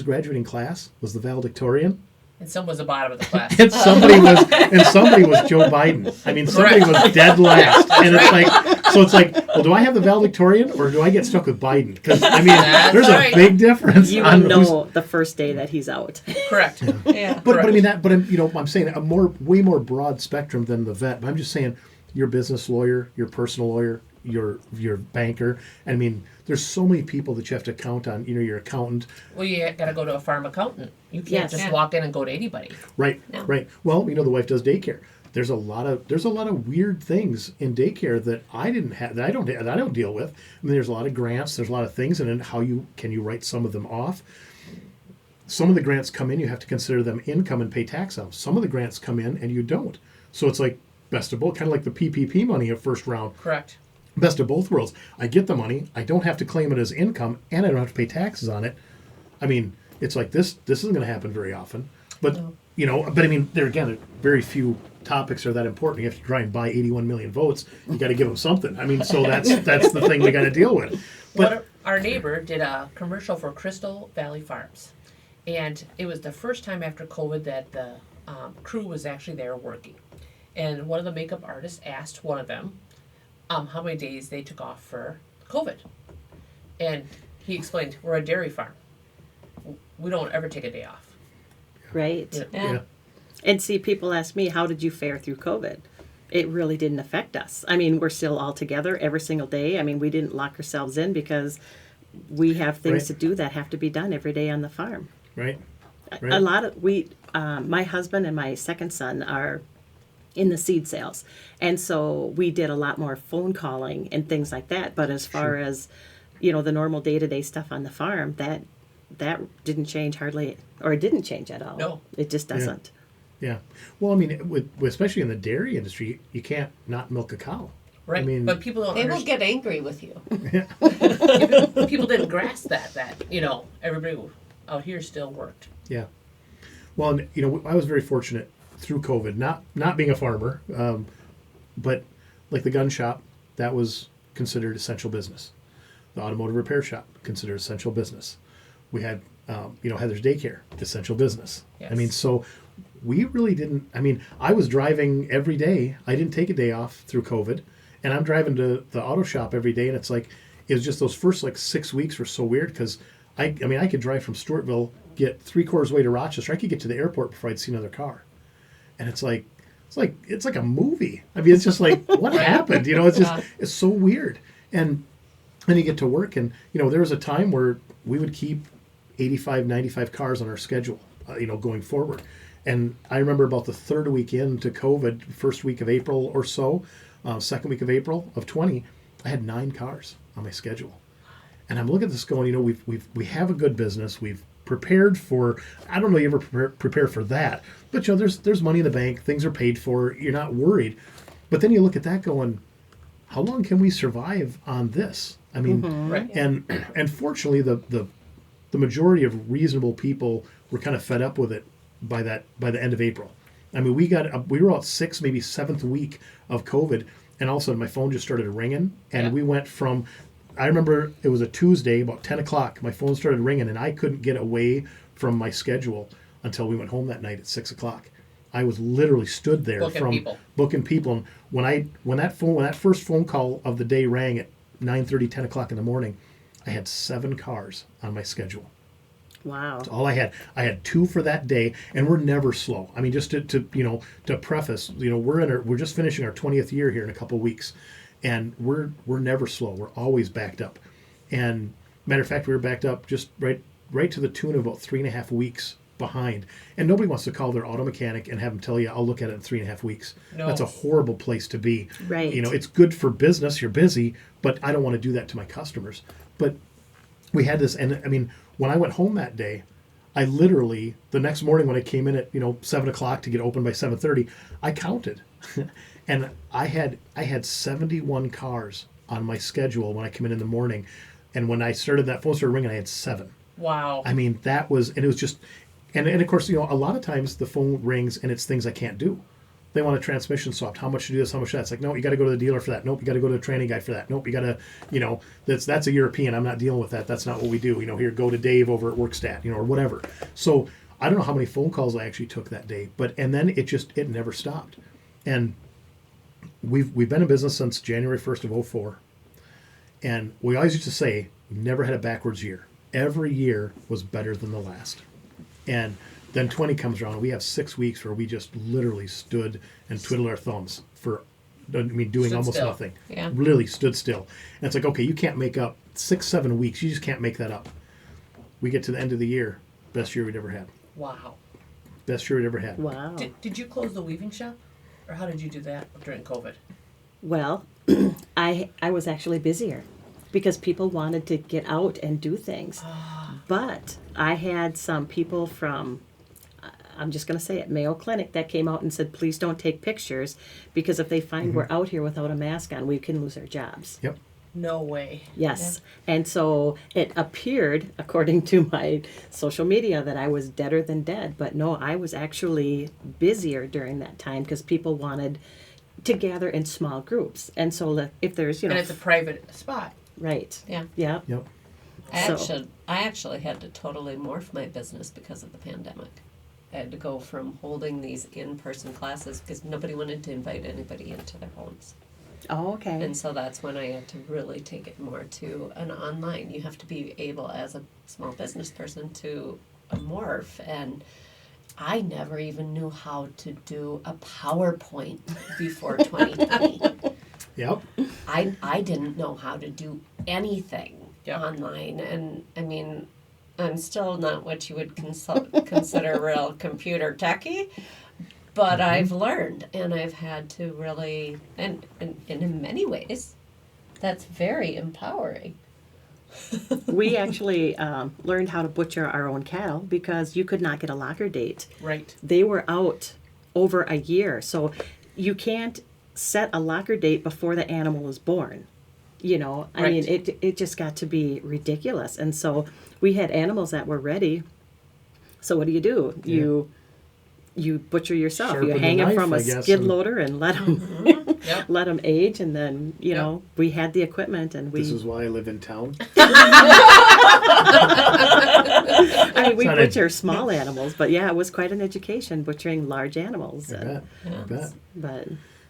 graduating class was the valedictorian. And some was the bottom of the class. And somebody was Joe Biden. I mean, somebody Correct. was dead last. And it's like, well, do I have the valedictorian or do I get stuck with Biden? Because I mean, That's there's right. a big difference. You on will who's- know the first day that he's out. Correct. Yeah. But I mean I'm saying a way more broad spectrum than the vet. But I'm just saying, your business lawyer, your personal lawyer, your banker. I mean, there's so many people that you have to count on. Your accountant. Well, you got to go to a farm accountant. You can't Yes. just Yeah. walk in and go to anybody. Right. No. Right. Well, the wife does daycare. There's a lot of weird things in daycare that I didn't have, that I don't deal with. I mean, there's a lot of grants, there's a lot of things, and then how can you write some of them off? Some of the grants come in, you have to consider them income and pay tax on. Some of the grants come in and you don't. So it's like best of both, kind of like the PPP money at first round. Correct. Best of both worlds. I get the money, I don't have to claim it as income, and I don't have to pay taxes on it. I mean, it's like this isn't going to happen very often. But but I mean, there again, very few topics are that important. You have to try and buy 81 million votes. You got to give them something. I mean, so that's the thing we got to deal with. But Our neighbor did a commercial for Crystal Valley Farms. And it was the first time after COVID that the crew was actually there working. And one of the makeup artists asked one of them how many days they took off for COVID. And he explained, we're a dairy farm. We don't ever take a day off. Right. yeah. And see, people ask me, how did you fare through COVID? It really didn't affect us. I mean, we're still all together every single day. I mean, we didn't lock ourselves in because we have things Right. to do that have to be done every day on the farm. Right. Right. A lot of my husband and my second son are in the seed sales, and so we did a lot more phone calling and things like that. But as far as the normal day-to-day stuff on the farm, that didn't change hardly, or it didn't change at all. No. It just doesn't. Yeah. Well, I mean, especially in the dairy industry, you can't not milk a cow. Right. I mean, but people don't They will understand. get angry with you. People didn't grasp that everybody out here still worked. yeah. Well, and, I was very fortunate through COVID, not being a farmer, but like the gun shop, that was considered essential business. The automotive repair shop, considered essential business. We had, Heather's daycare, essential business. Yes. I mean, so we really didn't. I mean, I was driving every day. I didn't take a day off through COVID, and I'm driving to the auto shop every day. And it's like, it was just those first 6 weeks were so weird because I could drive from Stewartville, get 3/4 way to Rochester. I could get to the airport before I'd see another car, and it's like a movie. I mean, it's just like, what happened? It's just it's so weird. And then you get to work, and there was a time where we would keep 85, 95 cars on our schedule, going forward. And I remember about the third week into COVID, first week of April or so, second week of April of 20, I had 9 cars on my schedule. And I'm looking at this going, we have a good business. We've prepared for, I don't know you ever prepare for that, but there's money in the bank, things are paid for, you're not worried. But then you look at that going, how long can we survive on this? I mean, Right. and fortunately, the majority of reasonable people were kind of fed up with it by the end of April. I mean, we were out 6th, maybe 7th week of COVID, and all of a sudden my phone just started ringing, and Yeah. we went from. I remember it was a Tuesday, about 10 o'clock. My phone started ringing, and I couldn't get away from my schedule until we went home that night at 6 o'clock. I was literally stood there booking people. And when that first phone call of the day rang at 9:30, 10 o'clock in the morning, I had 7 cars on my schedule. Wow. That's all I had. I had 2 for that day, and we're never slow. I mean, just to preface, we're just finishing our 20th year here in a couple weeks, and we're never slow. We're always backed up. And matter of fact, we were backed up just right to the tune of about 3.5 weeks behind. And nobody wants to call their auto mechanic and have them tell you, I'll look at it in 3.5 weeks. No. That's a horrible place to be. Right. It's good for business. You're busy, but I don't want to do that to my customers. But we had this, and I mean, when I went home that day, I literally, the next morning when I came in at 7 o'clock to get open by 7:30, I counted. And I had 71 cars on my schedule when I came in the morning. And when that phone started ringing, I had 7. Wow. I mean, it was just, and of course, a lot of times the phone rings and it's things I can't do. They want a transmission swapped. How much to do this? How much that? It's like, no, you got to go to the dealer for that. Nope, you got to go to the training guy for that. Nope, you got to, that's a European. I'm not dealing with that. That's not what we do. Here, go to Dave over at Workstat, or whatever. So I don't know how many phone calls I actually took that day, and then it never stopped. And we've been in business since January 1st of 2004. And we always used to say, we never had a backwards year. Every year was better than the last. And then 20 comes around, and we have 6 weeks where we just literally stood and twiddled our thumbs for, doing Stood almost still. nothing. Yeah. Really stood still. And it's like, okay, you can't make up 6-7 weeks. You just can't make that up. We get to the end of the year, best year we'd ever had. Wow. Best year we'd ever had. Wow. Did you close the weaving shop? Or how did you do that during COVID? Well, I was actually busier because people wanted to get out and do things. But I had some people from, I'm just going to say it, Mayo Clinic that came out and said, please don't take pictures because if they find we're out here without a mask on, we can lose our jobs. Yep. No way. Yes. And so it appeared, according to my social media, that I was deader than dead. But no, I was actually busier during that time because people wanted to gather in small groups. And so if there's, And it's a private spot. right. Yeah. Yeah. Yep. So- I actually had to totally morph my business because of the pandemic. I had to go from holding these in-person classes because nobody wanted to invite anybody into their homes. Oh, okay. And so that's when I had to really take it more to an online. You have to be able, as a small business person, to morph. And I never even knew how to do a PowerPoint before 2020. Yep. I didn't know how to do anything Yep. online. And I mean, I'm still not what you would consider a real computer techie. But I've learned, and I've had to really, and in many ways, that's very empowering. We actually learned how to butcher our own cattle because you could not get a locker date. Right. They were out over a year. So you can't set a locker date before the animal is born. I mean, it just got to be ridiculous. And so we had animals that were ready. So what do? You butcher yourself. Sharpen You the hang them knife, from a I guess, skid and- loader and let them Yep. let them age, and then we had the equipment, and we This is why I live in town. we Sorry. butcher small animals, but yeah, it was quite an education butchering large animals. I bet. I bet. But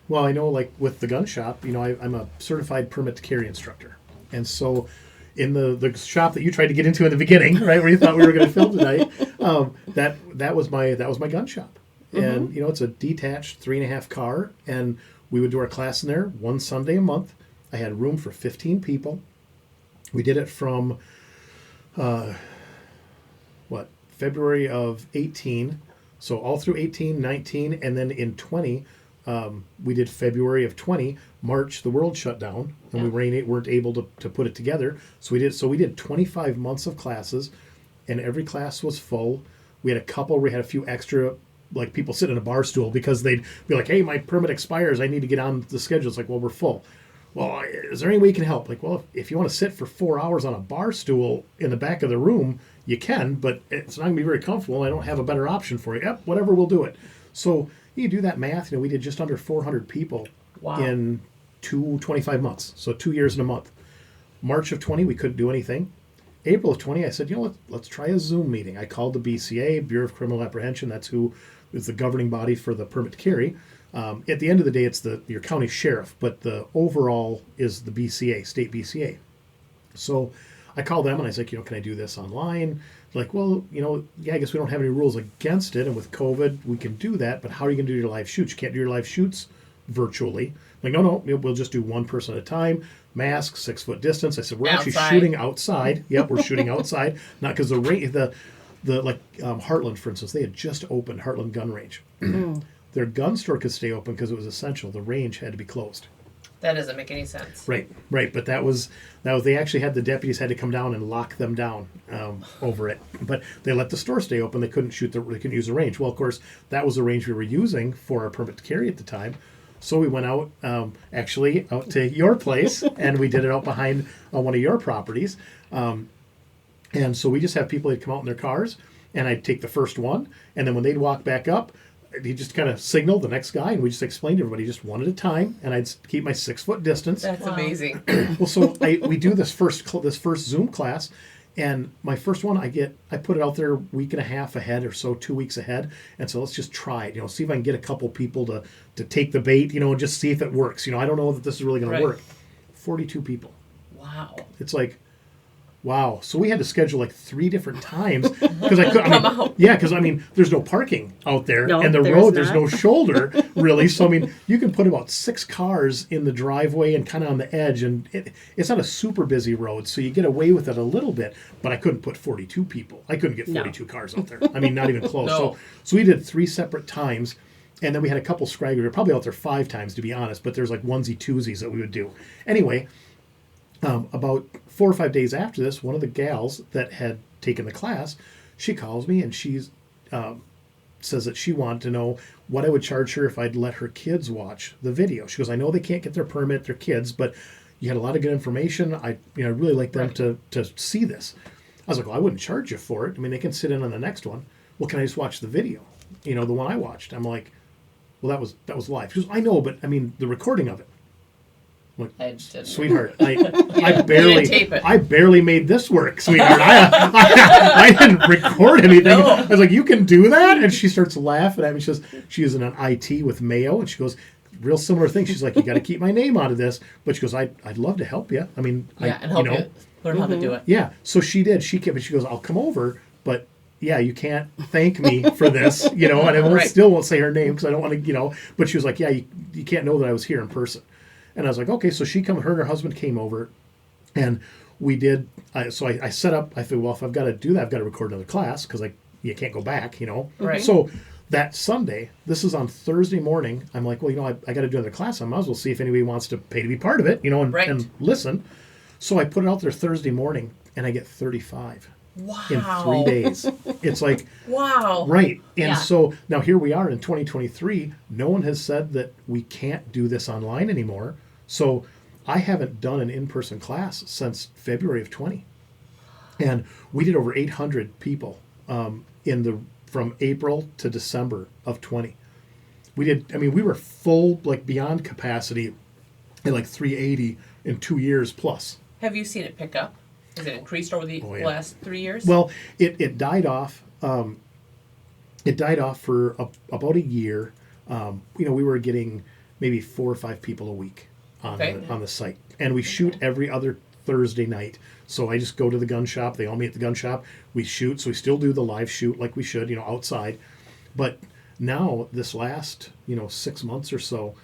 Well, I know, like with the gun shop, I'm a certified permit to carry instructor, and so in the shop that you tried to get into in the beginning, right, where you thought we were going to film tonight, that was my gun shop, and it's a detached 3.5 car, and we would do our class in there one Sunday a month. I had room for 15 people. We did it from February of 18, so all through 18, 19, and then in 20. We did February of 20. March, the world shut down, and we weren't able to put it together. So we did 25 months of classes, and every class was full. We had a few extra, like people sit in a bar stool because they'd be like, hey, my permit expires. I need to get on the schedule. It's like, well, we're full. well, is there any way you can help? Like, well, if you want to sit for 4 hours on a bar stool in the back of the room, you can, but it's not going to be very comfortable. I don't have a better option for you. Yep, whatever, we'll do it. So you do that math. We did just under 400 people in 25 months. So 2 years and a month. March of 20, we couldn't do anything. April of 20, I said, let's try a Zoom meeting. I called the BCA, Bureau of Criminal Apprehension. That's who is the governing body for the permit to carry. At the end of the day, it's your county sheriff, but the overall is the BCA, state BCA. So I called them and I was like, can I do this online? They're like, well, I guess we don't have any rules against it. And with COVID, we can do that. But how are you going to do your live shoots? You can't do your live shoots virtually. I'm like, no, we'll just do one person at a time. Mask, 6 foot distance. I said, we're actually shooting outside. Yep, we're shooting outside. Not because the Heartland, for instance, they had just opened Heartland Gun Range. Their gun store could stay open because it was essential. The range had to be closed. That doesn't make any sense. Right. But that was they actually had the deputies had to come down and lock them down over it. But they let the store stay open. They couldn't they couldn't use the range. Well, of course, that was the range we were using for our permit to carry at the time. So we went out, actually out to your place, and we did it out behind one of your properties. And so we just have people that come out in their cars, and I'd take the first one, and then when they'd walk back up, he just kind of signaled the next guy, and we just explained to everybody just one at a time, and I'd keep my 6 foot distance. That's amazing. Well, so we do this first Zoom class, and my first one I put it out there a week and a half ahead or so, 2 weeks ahead, and so let's just try it. See if I can get a couple people to take the bait, and just see if it works. I don't know that this is really going to work. 42 people. Wow. It's like, wow. So we had to schedule like 3 different times because I couldn't. Yeah, because there's no parking out there, and the road there's no shoulder really. So you can put about 6 cars in the driveway and kind of on the edge, and it's not a super busy road, so you get away with it a little bit. But I couldn't put 42 people. I couldn't get 42 cars out there. Not even close. No. So we did 3 separate times. And then we had a couple scragglers. We were probably out there 5 times, to be honest. But there's like onesie twosies that we would do. Anyway, about 4 or 5 days after this, one of the gals that had taken the class, she calls me and she says that she wanted to know what I would charge her if I'd let her kids watch the video. She goes, I know they can't get their permit, their kids, but you had a lot of good information. I'd really like them to see this. I was like, well, I wouldn't charge you for it. They can sit in on the next one. Well, can I just watch the video? The one I watched. I'm like, well, that was live. She goes, I know, but the recording of it. I'm like, sweetheart, I barely made this work, sweetheart. I didn't record anything. No. I was like, you can do that? And she starts laughing at me. She says she's in an IT with Mayo, and she goes, real similar thing. She's like, you got to keep my name out of this. But she goes, I'd love to help you. And help you learn how to do it. Yeah. So she did. She goes, I'll come over, but yeah, you can't thank me for this, and I still won't say her name because I don't want to, but she was like, yeah, you can't know that I was here in person. And I was like, okay. So her and her husband came over, and we did. So I set up. I thought, well, if I've got to do that, I've got to record another class because you can't go back, Right. So that Sunday, this is on Thursday morning. I'm like, well, I got to do another class. I might as well see if anybody wants to pay to be part of it, and listen. So I put it out there Thursday morning, and I get 35. Wow. In 3 days. It's like, wow. Right. And so now here we are in 2023. No one has said that we can't do this online anymore. So I haven't done an in-person class since February of 20. And we did over 800 people from April to December of 20. We were full, beyond capacity at 380 in 2 years plus. Have you seen it pick up? Has it increased over the last 3 years? Well, it died off. It died off for about a year. We were getting maybe 4 or 5 people a week on the site, and we shoot every other Thursday night. So I just go to the gun shop. They all meet at the gun shop. We shoot. So we still do the live shoot like we should, outside. But now this last 6 months or so,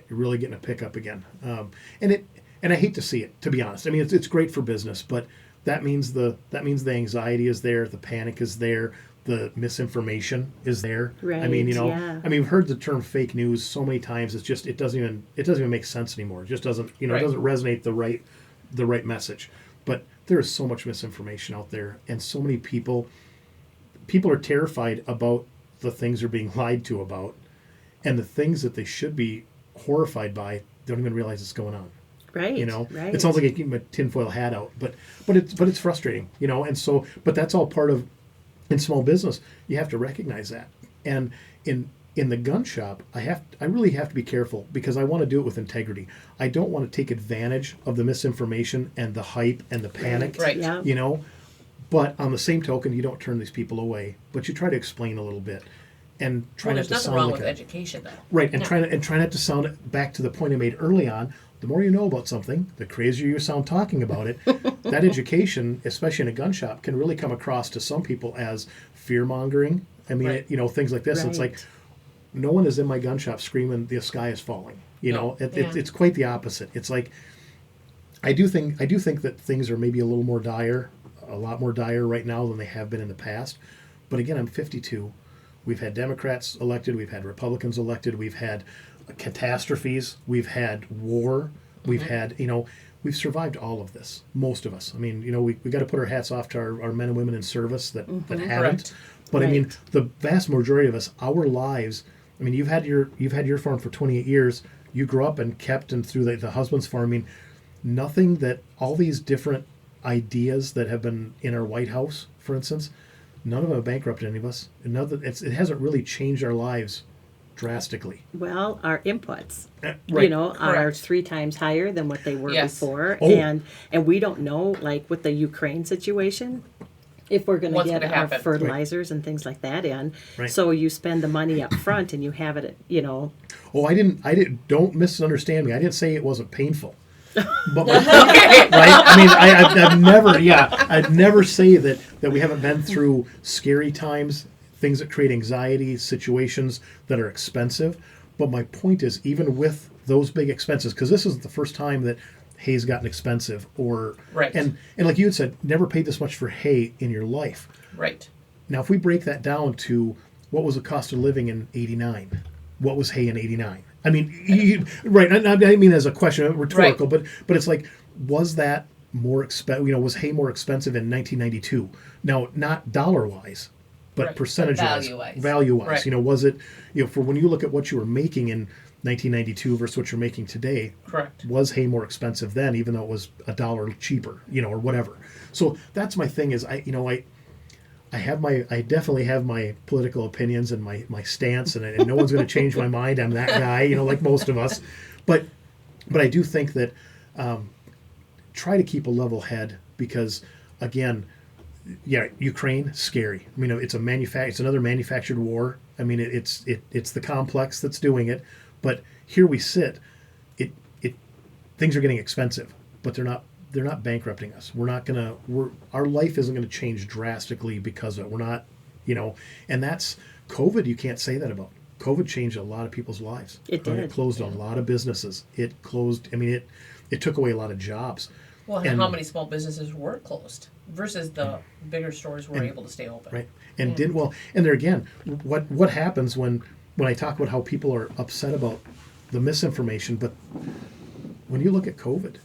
really getting a pickup again. And I hate to see it, to be honest. It's great for business, but that means the anxiety is there, the panic is there, the misinformation is there. Right. We've heard the term fake news so many times. It's just it doesn't even make sense anymore. It just doesn't it doesn't resonate the right message. But there is so much misinformation out there, and so many people are terrified about the things they're being lied to about, and the things that they should be horrified by don't even realize it's going on. Right, You know, right. it sounds like I keep my tinfoil hat out, but it's frustrating. You know, and so but that's all part of in small business. You have to recognize that, and in the gun shop, I really have to be careful because I want to do it with integrity. I don't want to take advantage of the misinformation and the hype and the panic. Right. Yeah. You know, but on the same token, you don't turn these people away, but you try to explain a little bit and try Well, not there's to nothing sound wrong like with education, though. right, and try not to sound back to the point I made early on. The more you know about something, the crazier you sound talking about it. That education, especially in a gun shop, can really come across to some people as fear mongering. I mean, Right. you know, things like this. It's like Right. no one is in my gun shop screaming the sky is falling. You No. know, Yeah. it's quite the opposite. It's like I do think that things are maybe a little more dire, a lot more dire right now than they have been in the past. But again, I'm 52. We've had Democrats elected, we've had Republicans elected, we've had catastrophes, we've had war, we've had, you know, we've survived all of this, most of us. I mean, you know, we got to put our hats off to our men and women in service that haven't. Correct. But I mean, Right. the vast majority of us, our lives, I mean, you've had your farm for 28 years. You grew up and kept and through the husband's farm. I mean, nothing that all these different ideas that have been in our White House, for instance, none of them have bankrupted any of us. And it hasn't really changed our lives drastically. Well, our inputs, Right. you know, are Correct. 3 times higher than what they were Yes. before, Oh. and we don't know, like with the Ukraine situation, if we're going to What's get gonna our happen. fertilizers and things like that in. Right. So you spend the money up front, and you have it, you know. Oh, I didn't. Don't misunderstand me. I didn't say it wasn't painful. But my point, right? I mean, I've never, I'd never say that we haven't been through scary times, things that create anxiety, situations that are expensive. But my point is, even with those big expenses, because this isn't the first time that hay's gotten expensive, or Right. and like you had said, never paid this much for hay in your life. Right. Now, if we break that down to what was the cost of living in '89, what was hay in '89? I mean, right? I mean, as a question, rhetorical, but it's like, was that more expensive? You know, was hay more expensive in 1992? Now, not dollar wise, but Right. percentage wise, Value-wise. value wise. Right. You know, was it? You know, for when you look at what you were making in 1992 versus what you're making today, Correct. was hay more expensive then, even though it was $1 cheaper, you know, or whatever. So that's my thing is I definitely have my political opinions and my stance, and no one's going to change my mind. I'm that guy, you know, like most of us. But I do think that try to keep a level head because, again, yeah, Ukraine, scary. I mean, it's another manufactured war. I mean, it's the complex that's doing it. But here we sit. Things are getting expensive, but they're not bankrupting us. Our life isn't going to change drastically because of it. We're not, you know, and that's COVID. You can't say that about. COVID changed a lot of people's lives. It did. It closed a lot of businesses. It closed. I mean, it took away a lot of jobs. Well, and And- how many small businesses were closed versus the bigger stores were able to stay open? Right. And did well. And there again, what happens when I talk about how people are upset about the misinformation, but when you look at COVID,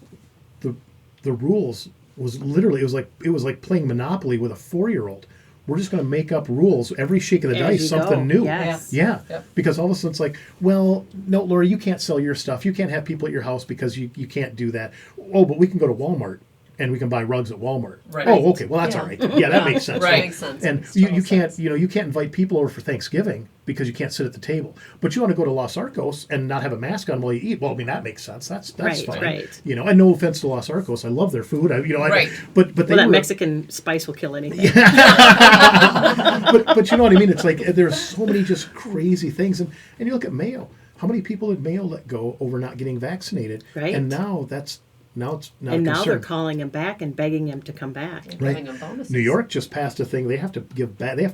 the rules was literally it was like playing Monopoly with a 4-year-old. We're just going to make up rules every shake of the As dice, you something go. new. Yes. Yeah. Yep. Because all of a sudden it's like, well, no, Lori, you can't sell your stuff. You can't have people at your house because you can't do that. Oh, but we can go to Walmart and we can buy rugs at Walmart. Right. Oh, okay. Well, that's Yeah. all right. Yeah, that makes sense. Right. Makes sense. And Makes you total can't sense. you can't invite people over for Thanksgiving because you can't sit at the table. But you want to go to Los Arcos and not have a mask on while you eat. Well, I mean that makes sense. That's Right, fine. right. You know, and no offense to Los Arcos, I love their food. Right. But they Well, that were, Mexican spice will kill anything. but you know what I mean? It's like there's so many just crazy things, and you look at Mayo. How many people did Mayo let go over not getting vaccinated? Right. And now it's not And a now they're concern. calling him back and begging him to come back. And Right. giving them bonuses. New York just passed a thing. They have to give back. They have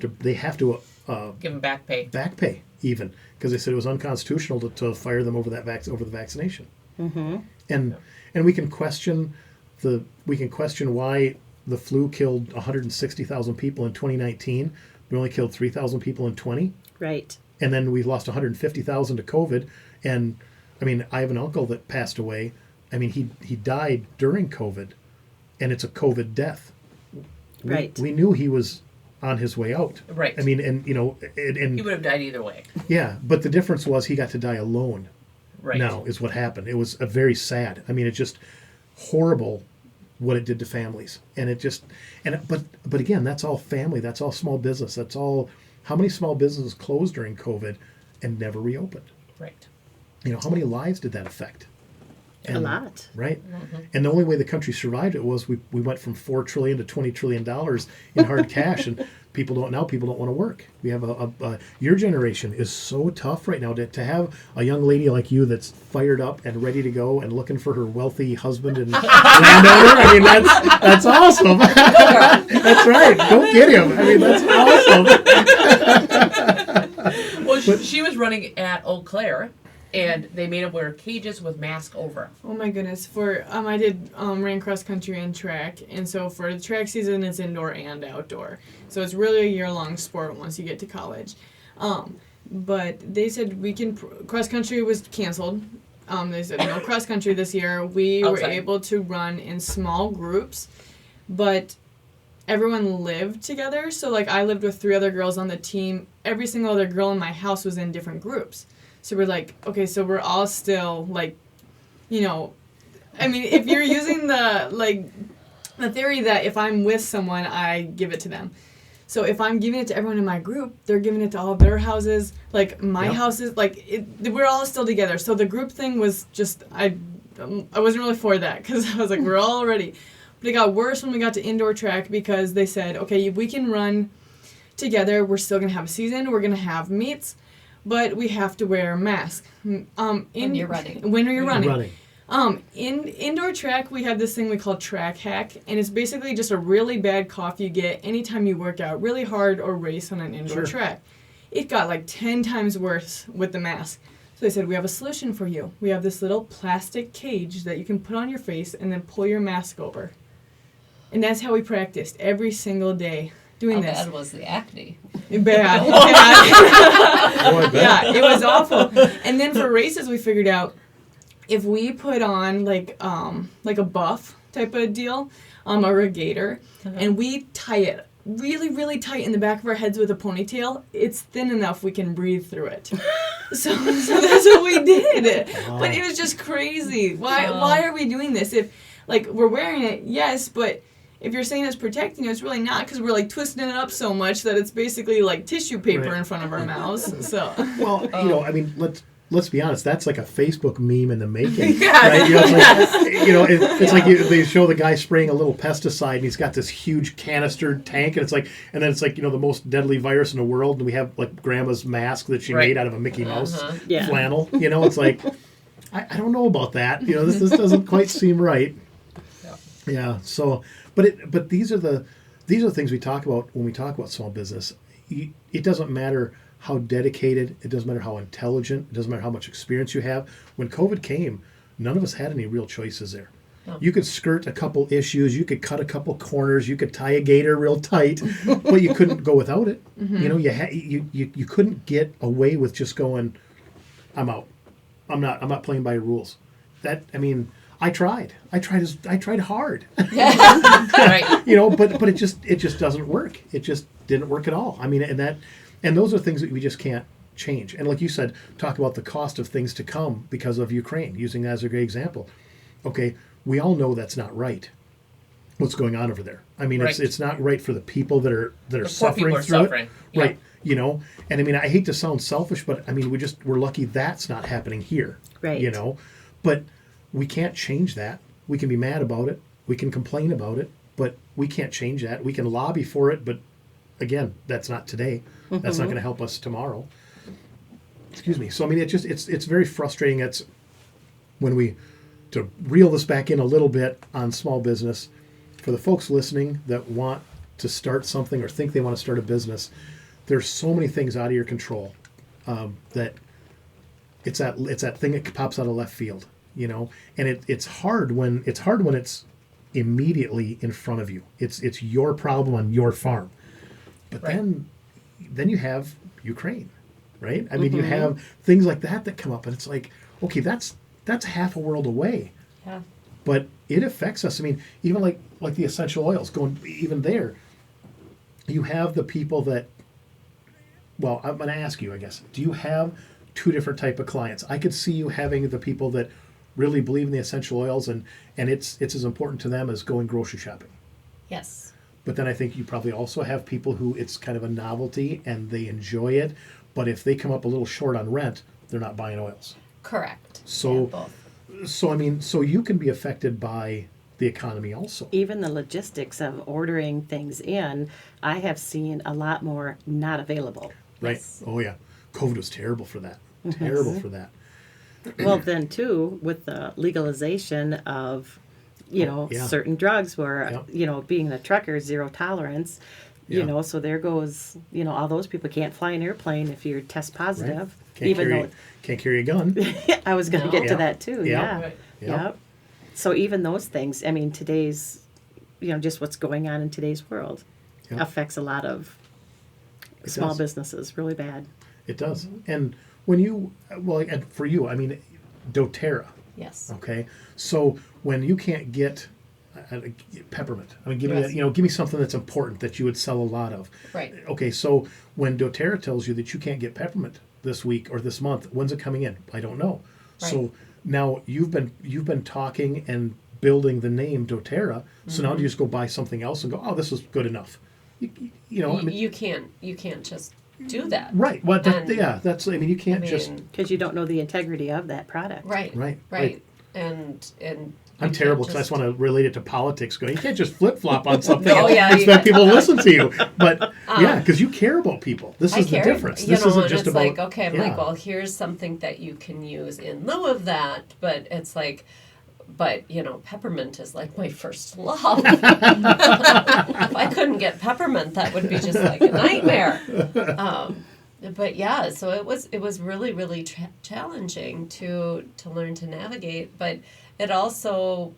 to Give them back pay. back pay even because they said it was unconstitutional to fire them over over the vaccination. Mm-hmm. And we can question why the flu killed 160,000 people in 2019, but only killed 3,000 people in 20, Right. and then we lost 150,000 to COVID. And I mean, I have an uncle that passed away. I mean, he died during COVID, and it's a COVID death. Right. We knew he was on his way out. Right. I mean, and you know, and He would have died either way. yeah, but the difference was he got to die alone. Right. now is what happened. It was a very sad. I mean, it's just horrible what it did to families. And it just, but again, that's all family. That's all small business. That's all, how many small businesses closed during COVID and never reopened? Right. You know, how many lives did that affect? A lot. Right? And the only way the country survived it was we went from $4 trillion to $20 trillion in hard cash, and people don't want to work. We have your generation is so tough right now to have a young lady like you that's fired up and ready to go and looking for her wealthy husband and landowner. I mean, that's awesome. That's right. Go get him. I mean, that's awesome. Well, she was running at Eau Claire, and they made them wear cages with masks over. Oh my goodness! For I did ran cross country and track, and so for the track season, it's indoor and outdoor. So it's really a year-long sport once you get to college. But they said we can cross country was canceled. They said no cross country this year. We were able to run in small groups, but everyone lived together. So like I lived with 3 other girls on the team. Every single other girl in my house was in different groups. So we're like, okay, so we're all still like, you know, I mean, if you're using the theory that if I'm with someone, I give it to them. So if I'm giving it to everyone in my group, they're giving it to all of their houses. Like my houses, we're all still together. So the group thing was just, I wasn't really for that because I was like, we're all ready. But it got worse when we got to indoor track because they said, okay, we can run together. We're still going to have a season. We're going to have meets. But we have to wear a mask. When you're running. When you're running. In indoor track, we have this thing we call track hack, and it's basically just a really bad cough you get anytime you work out really hard or race on an indoor track. It got like 10 times worse with the mask. So they said, we have a solution for you. We have this little plastic cage that you can put on your face and then pull your mask over. And that's how we practiced every single day. Doing this. How bad was the acne? Bad. Yeah, it was awful. And then for races, we figured out if we put on like a buff type of deal, or a gaiter, and we tie it really, really tight in the back of our heads with a ponytail, it's thin enough we can breathe through it. So that's what we did. Wow. But it was just crazy. Why are we doing this? If like we're wearing it, yes, but if you're saying it's protecting you, it's really not because we're like twisting it up so much that it's basically like tissue paper in front of our mouths. So well, you know, I mean, let's be honest. That's like a Facebook meme in the making, right? It's like they show the guy spraying a little pesticide, and he's got this huge canister tank, and it's like, and then it's like, you know, the most deadly virus in the world, and we have like Grandma's mask that she made out of a Mickey Mouse flannel. You know, it's like, I don't know about that. You know, this doesn't quite seem right. Yeah. So. But these are the things we talk about when we talk about small business. It doesn't matter how dedicated, it doesn't matter how intelligent, it doesn't matter how much experience you have. When COVID came, none of us had any real choices there. No. You could skirt a couple issues, you could cut a couple corners, you could tie a gaiter real tight, but you couldn't go without it. Mm-hmm. You know, you couldn't get away with just going, I'm out. I'm not playing by rules. I tried hard. Right. You know, but it just doesn't work. It just didn't work at all. I mean, and those are things that we just can't change. And like you said, talk about the cost of things to come because of Ukraine, using that as a great example. Okay, we all know that's not right. What's going on over there? I mean, it's not right for the people that are suffering through it. Yeah. Right. You know, and I mean, I hate to sound selfish, but I mean, we're lucky that's not happening here. Right. You know, but we can't change that. We can be mad about it. We can complain about it, but we can't change that. We can lobby for it, but again, that's not today. Mm-hmm. That's not going to help us tomorrow. Excuse me. So I mean, it's very frustrating. It's when to reel this back in a little bit on small business, for the folks listening that want to start something or think they want to start a business, there's so many things out of your control that it's that thing that pops out of left field. You know, and it's hard when it's immediately in front of you. It's your problem on your farm. But then you have Ukraine, right? I mean, you have things like that come up, and it's like, okay, that's half a world away. Yeah. But it affects us. I mean, even like the essential oils going even there. You have the people that. Well, I'm going to ask you, I guess. Do you have two different type of clients. I could see you having the people that really believe in the essential oils and it's as important to them as going grocery shopping. Yes. But then I think you probably also have people who it's kind of a novelty and they enjoy it. But if they come up a little short on rent, they're not buying oils. Correct. So, Yeah, both. so you can be affected by the economy also. Even the logistics of ordering things in, I have seen a lot more not available. Right. Yes. Oh yeah. COVID was terrible for that. Terrible for that. Well, then too, with the legalization of, yeah. certain drugs where, Yeah. being a trucker, zero tolerance, Yeah. so there goes, all those people can't fly an airplane if you're test Right. positive. Can't Even carry, though can't carry a gun. I was going to No. get Yeah. to that too. Yeah. Yeah. Right. Yeah. Yep. So even those things, I mean, today's, just what's going on in today's world Yeah. affects a lot of It small does. businesses really bad. It does. And when you, well, and for you, I mean, doTERRA, Yes. okay? So when you can't get peppermint, I mean, Yes. give me something that's important that you would sell a lot of. Right. Okay, so when doTERRA tells you that you can't get peppermint this week or this month, when's it coming in? I don't know. So Right. now you've been talking and building the name doTERRA. So now do you just go buy something else and go, oh, this is good enough? I mean, You can't just do that. right. Well, And- that's. I mean, you can't just. Because you don't know the integrity of that product. Right. Right, Right. right. And I'm you terrible can't because I just just- want to relate it to politics. Going, you can't just flip flop on something No, and yeah, expect people to listen to you. But yeah, because you care about people. This I is the care, difference. you This know, isn't and just it's about. like, okay, I'm like, yeah. well, here's something that you can use in lieu of that, but it's like, but peppermint is like my first love. If I couldn't get peppermint, that would be just like a nightmare. But yeah, so it was really really challenging to learn to navigate, but it also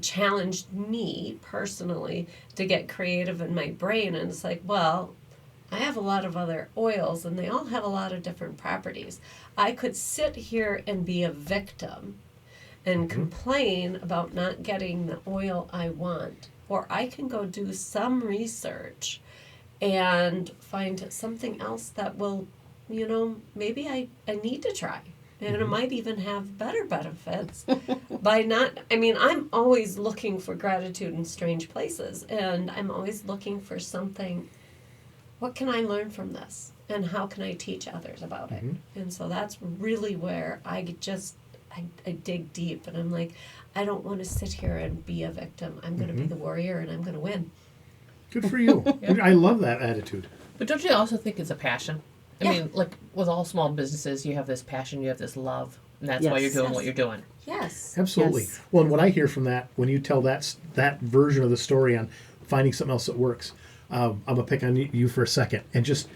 challenged me personally to get creative in my brain, and it's like, well, I have a lot of other oils and they all have a lot of different properties. I could sit here and be a victim and complain about not getting the oil I want, or I can go do some research and find something else that will, maybe I need to try. And it might even have better benefits by not, I'm always looking for gratitude in strange places. And I'm always looking for something, what can I learn from this? And how can I teach others about it? And so that's really where I dig deep. And I'm like, I don't want to sit here and be a victim. I'm going to be the warrior and I'm going to win. Good for you. I love that attitude. But don't you also think it's a passion? I Yeah. mean, like with all small businesses, you have this passion, you have this love, and that's why Yes. you're doing Yes. what you're doing. Yes. Absolutely. Yes. Well, and what I hear from that, when you tell that version of the story on finding something else that works, I'm going to pick on you for a second. And just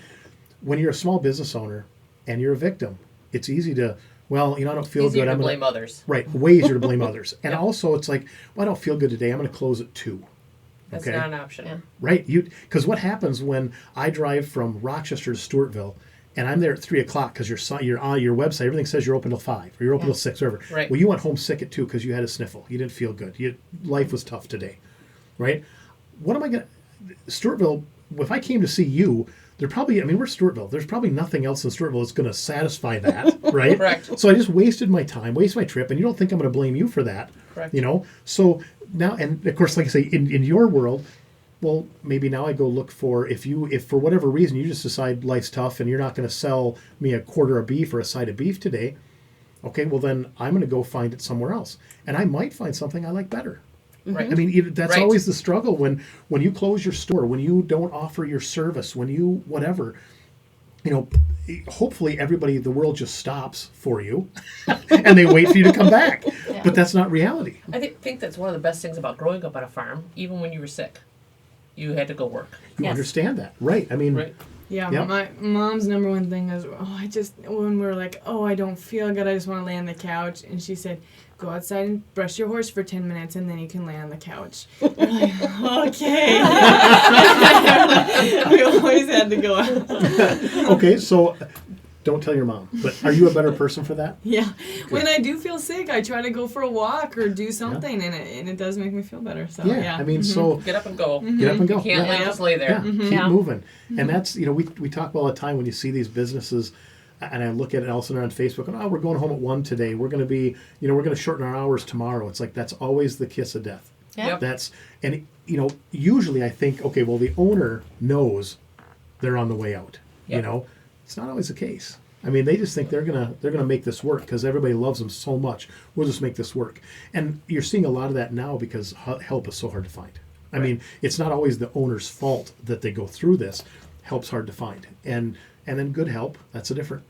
when you're a small business owner and you're a victim, it's easy to, I don't feel Easier good. to I'm gonna, blame others. Right. Way easier to blame others. And Yeah. also it's like, I don't feel good today. I'm going to close at 2. That's Okay. not an option. Yeah. Right. Because what happens when I drive from Rochester to Stewartville and I'm there at 3:00 because you're on your website, everything says you're open till 5 or you're open Yeah. till 6, whatever. Right. Well, you went home sick at 2 because you had a sniffle. You didn't feel good. Life was tough today. Right. What am I going to, Stewartville, if I came to see you, we're Stewartville. There's probably nothing else in Stewartville that's going to satisfy that. Right. Correct. So I just wasted my time, wasted my trip, and you don't think I'm going to blame you for that. Correct. So now, and of course, like I say, in your world, well, maybe now I go look for, if for whatever reason you just decide life's tough and you're not going to sell me a quarter of beef or a side of beef today, okay, well then I'm going to go find it somewhere else. And I might find something I like better. Right. I mean, that's Right. always the struggle when you close your store, when you don't offer your service, when you whatever, hopefully everybody, the world just stops for you and they wait for you to come back. Yeah. But that's not reality. I think that's one of the best things about growing up on a farm. Even when you were sick, you had to go work. You Yes. understand that. Right. I mean, Right. Yeah, Yep. my mom's number one thing is, when we're like, I don't feel good, I just want to lay on the couch. And she said, go outside and brush your horse for 10 minutes and then you can lay on the couch. We're like, okay. We always had to go out. okay, so don't tell your mom, but are you a better person for that? Yeah. When I do feel sick, I try to go for a walk or do something, and it does make me feel better. So, yeah. I mean, so Get up and go. get up and go. Can't Yeah. just lay there. Yeah, keep Yeah. moving. And that's, we talk all the time when you see these businesses and I look at it also on Facebook, and we're going home at 1 today. We're going to be, we're going to shorten our hours tomorrow. It's like that's always the kiss of death. Yeah. That's, and usually I think, okay, well, the owner knows they're on the way out. Yep. It's not always the case. I mean, they just think they're gonna make this work because everybody loves them so much. We'll just make this work, and you're seeing a lot of that now because help is so hard to find. I mean, it's not always the owner's fault that they go through this. Help's hard to find, and then good help. That's a different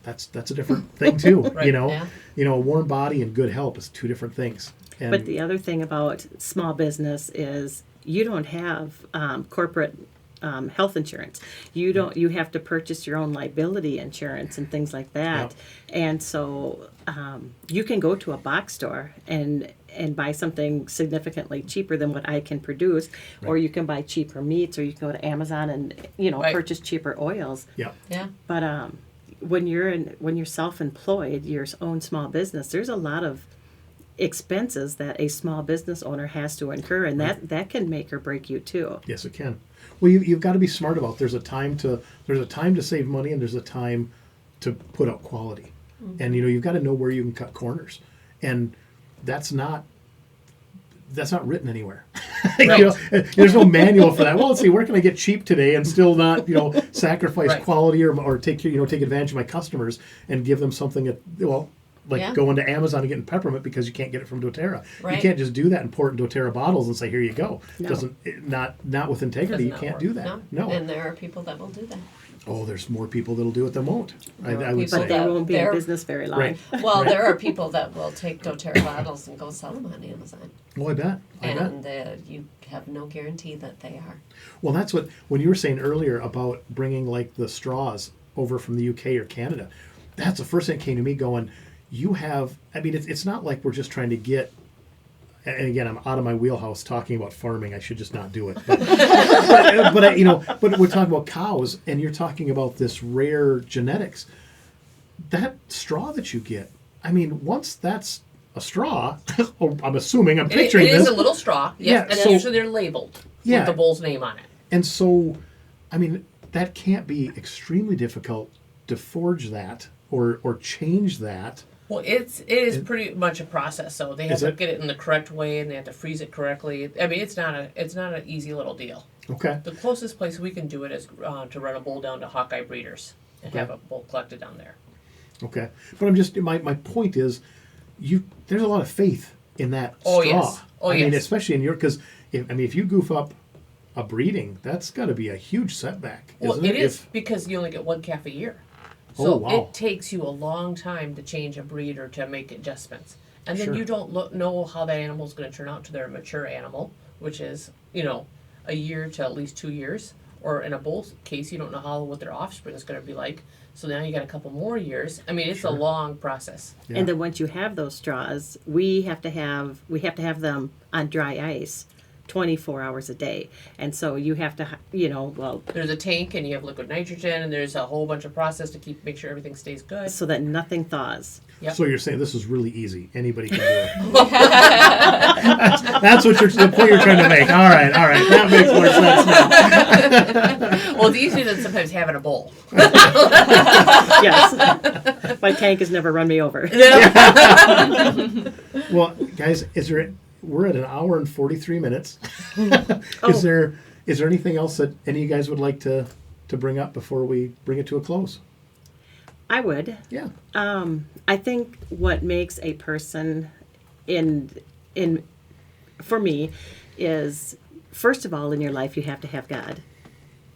thing too. Right. A warm body and good help is two different things. And But the other thing about small business is you don't have corporate health insurance. You have to purchase your own liability insurance and things like that. Yep. And so you can go to a box store and buy something significantly cheaper than what I can produce, or you can buy cheaper meats, or you can go to Amazon and Right. purchase cheaper oils. yeah, Yeah. But when you're self-employed, your own small business, there's a lot of expenses that a small business owner has to incur, and that can make or break you too. yes, it can. Well, you've got to be smart about. There's a time to save money, and there's a time to put out quality, and you've got to know where you can cut corners, and that's not written anywhere. Right. There's no manual for that. Well, let's see, where can I get cheap today and still not sacrifice Right. quality or take advantage of my customers and give them something going to Amazon and getting peppermint because you can't get it from doTERRA. Right. You can't just do that and pour it in doTERRA bottles and say, here you go. No. Not with integrity. You Does not can't work. do that. No. And there are people that will do that. Oh, there's more people that'll do it than won't. There I are would people say. They that- won't be in they're- business very long. Right. Well, there are people that will take doTERRA bottles and go sell them on Amazon. Oh, I bet. And you have no guarantee that they are. Well, that's when you were saying earlier about bringing like the straws over from the UK or Canada, that's the first thing that came to me going, it's not like we're just trying to get, and again, I'm out of my wheelhouse talking about farming. I should just not do it. But, but we're talking about cows, and you're talking about this rare genetics. That straw that you get, once that's a straw, I'm assuming, I'm picturing it this. is a little straw, yes, Yeah, and so- usually they're labeled Yeah. with the bull's name on it. And so, that can't be extremely difficult to forge that or change that. Well, it is pretty much a process. So they have Is to it? get it in the correct way, and they have to freeze it correctly. It's not an easy little deal. Okay. The closest place we can do it is to run a bull down to Hawkeye Breeders and have a bull collected down there. Okay. But I'm just my point is, there's a lot of faith in that Oh, straw. yes. Oh, yes. Especially in because if you goof up a breeding, that's got to be a huge setback, isn't Well, it is If- because you only get one calf a year. Oh, So wow. it takes you a long time to change a breed or to make adjustments. And then Sure. you don't know how that animal is going to turn out to their mature animal, which is, a year to at least 2 years. Or in a bull's case, you don't know what their offspring is going to be like. So now you got a couple more years. It's a long process. Yeah. And then once you have those straws, we have to have them on dry ice 24 hours a day. And so you have to, There's a tank and you have liquid nitrogen and there's a whole bunch of process to make sure everything stays good. so that nothing thaws. Yep. So you're saying this is really easy. Anybody can do it. that's the point you're trying to make. All right. That makes more sense now. Well, it's easier than sometimes having a bull. Yes. My tank has never run me over. Well, guys, we're at an hour and 43 minutes. Oh. Is there anything else that any of you guys would like to bring up before we bring it to a close? I would. Yeah. I think what makes a person for me is, first of all, in your life you have to have God,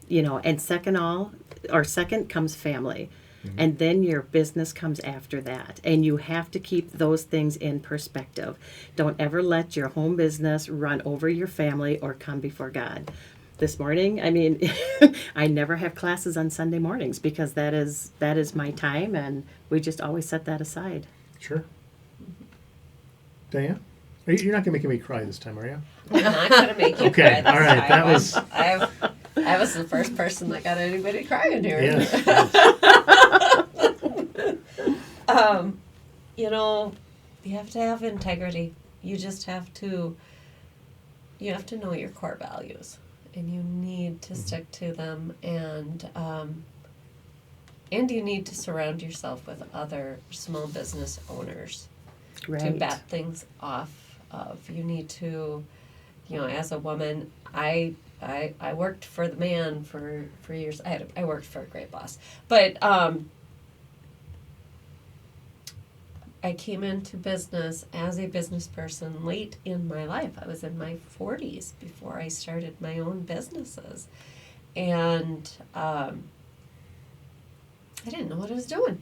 and second comes family. And then your business comes after that. And you have to keep those things in perspective. Don't ever let your home business run over your family or come before God. This morning, I never have classes on Sunday mornings because that is my time, and we just always set that aside. Sure. Diane? You're not going to make me cry this time, are you? I'm not going to make you Okay, cry. all right, that was- I was the first person that got anybody crying here. Yes. You have to have integrity. You just have to know your core values, and you need to stick to them. And and you need to surround yourself with other small business owners to Right. bat things off of. You need to, as a woman, I worked for the man for years. I worked for a great boss, but I came into business as a business person late in my life. I was in my 40s before I started my own businesses. And I didn't know what I was doing.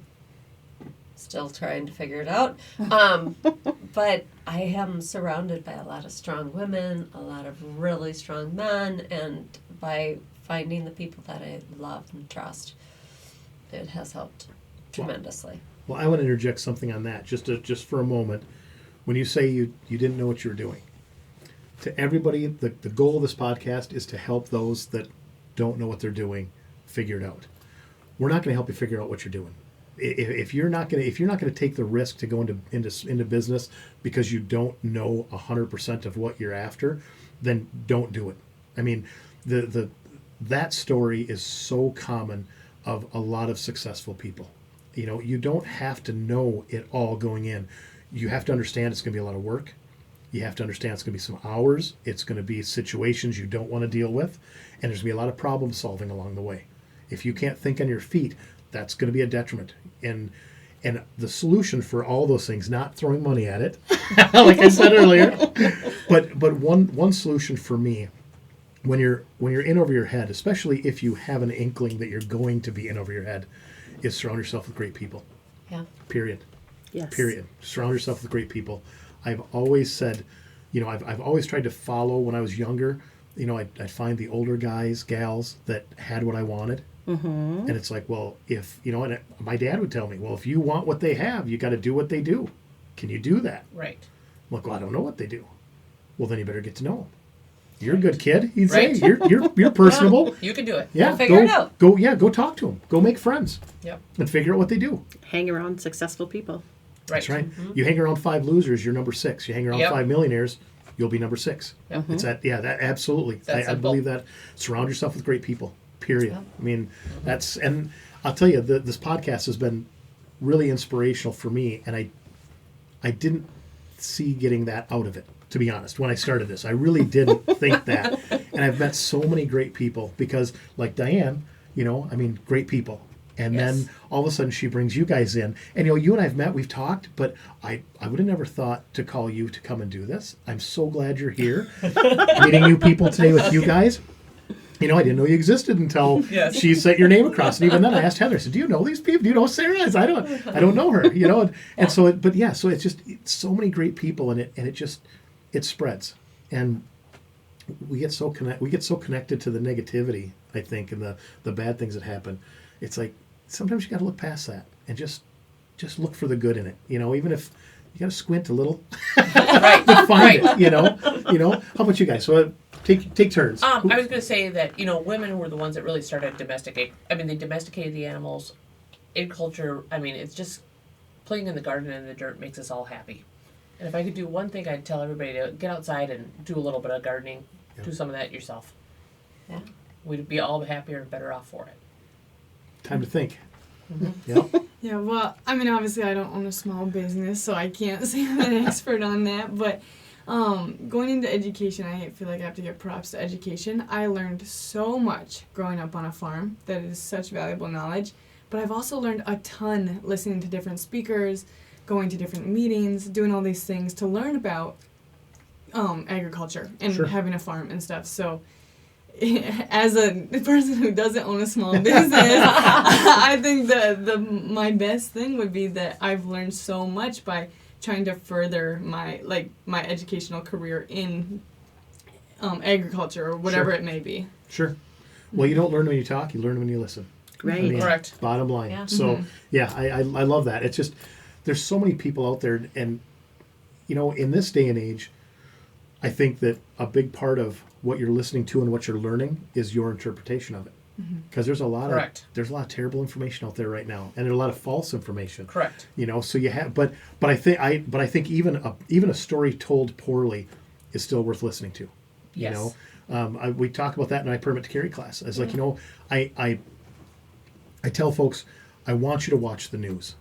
Still trying to figure it out. But I am surrounded by a lot of strong women, a lot of really strong men, and by finding the people that I love and trust, it has helped tremendously. Well, I want to interject something on that just for a moment. When you say you didn't know what you were doing, to everybody, the goal of this podcast is to help those that don't know what they're doing figure it out. We're not going to help you figure out what you're doing. If you're not going to take the risk to go into business because you don't know 100% of what you're after, then don't do it. I mean, that story is so common of a lot of successful people. You don't have to know it all going in. You have to understand it's going to be a lot of work. You have to understand it's going to be some hours. It's going to be situations you don't want to deal with. And there's going to be a lot of problem solving along the way. If you can't think on your feet, that's going to be a detriment. And the solution for all those things, not throwing money at it, like I said earlier, but one solution for me, when you're in over your head, especially if you have an inkling that you're going to be in over your head, is surround yourself with great people. Yeah. Period. Yes. Period. Surround yourself with great people. I've always said, I've always tried to follow when I was younger. I'd find the older guys, gals that had what I wanted. Mm-hmm. And it's like, well, if, and my dad would tell me, well, if you want what they have, you got to do what they do. Can you do that? Right. I'm like, well, I don't know what they do. Well, then you better get to know them. You're a good kid. He'd Right. say you're personable. You can do it. Yeah, figure it out. Go talk to them. Go make friends. Yep. And figure out what they do. Hang around successful people. Right. That's right. You hang around 5 losers, you're number 6. You hang around Yep. 5 millionaires, you'll be number 6. Yep. It's that absolutely. That's I simple. believe that. Surround yourself with great people. Period. Yep. I mean, and I'll tell you, this podcast has been really inspirational for me, and I didn't see getting that out of it, to be honest. When I started this, I really didn't think that. And I've met so many great people because, like Diane, great people. And Yes. then all of a sudden she brings you guys in. And you and I have met, we've talked, but I would have never thought to call you to come and do this. I'm so glad you're here. Meeting new people today with you guys. I didn't know you existed until Yes. she sent your name across. And even then I asked Heather, I said, do you know these people? Do you know Sara? I don't know her, And so, so it's so many great people in it, and it spreads. And we get so connected to the negativity, I think, and the bad things that happen. It's like, sometimes you got to look past that and just look for the good in it. Even if you got to squint a little Right. to find Right. it. How about you guys? So take turns. I was going to say that, women were the ones that really started domesticate. I mean, they domesticated the animals. Agriculture, it's just playing in the garden and the dirt makes us all happy. And if I could do one thing, I'd tell everybody to get outside and do a little bit of gardening. Yeah. Do some of that yourself. Yeah. We'd be all happier and better off for it. Time to think. Mm-hmm. Yeah. Yeah, well, obviously I don't own a small business, so I can't say I'm an expert on that, but going into education, I feel like I have to give props to education. I learned so much growing up on a farm that is such valuable knowledge, but I've also learned a ton listening to different speakers, going to different meetings, doing all these things to learn about agriculture and Sure. having a farm and stuff, so as a person who doesn't own a small business, I think my best thing would be that I've learned so much by trying to further my educational career in agriculture or whatever Sure. it may be. Sure. Well, you don't learn when you talk, you learn when you listen. Right. Correct. Bottom line. Yeah. So, I love that. It's just, there's so many people out there, and, in this day and age, I think that a big part of what you're listening to and what you're learning is your interpretation of it. Because there's a lot Correct. of terrible information out there right now, and there's a lot of false information. Correct. So you have, but I think even a story told poorly is still worth listening to. Yes. We talk about that in my permit to carry class. It's like, I tell folks, I want you to watch the news.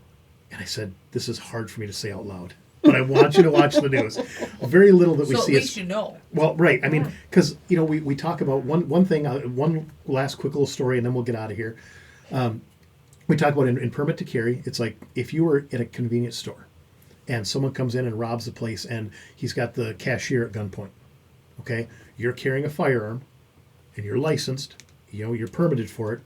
And I said, this is hard for me to say out loud, but I want you to watch the news. Very little that we So see at least you know. well, right. I mean, because, we talk about one thing, one last quick little story, and then we'll get out of here. We talk about in permit to carry, it's like if you were at a convenience store and someone comes in and robs the place and he's got the cashier at gunpoint, okay? You're carrying a firearm and you're licensed, you're permitted for it.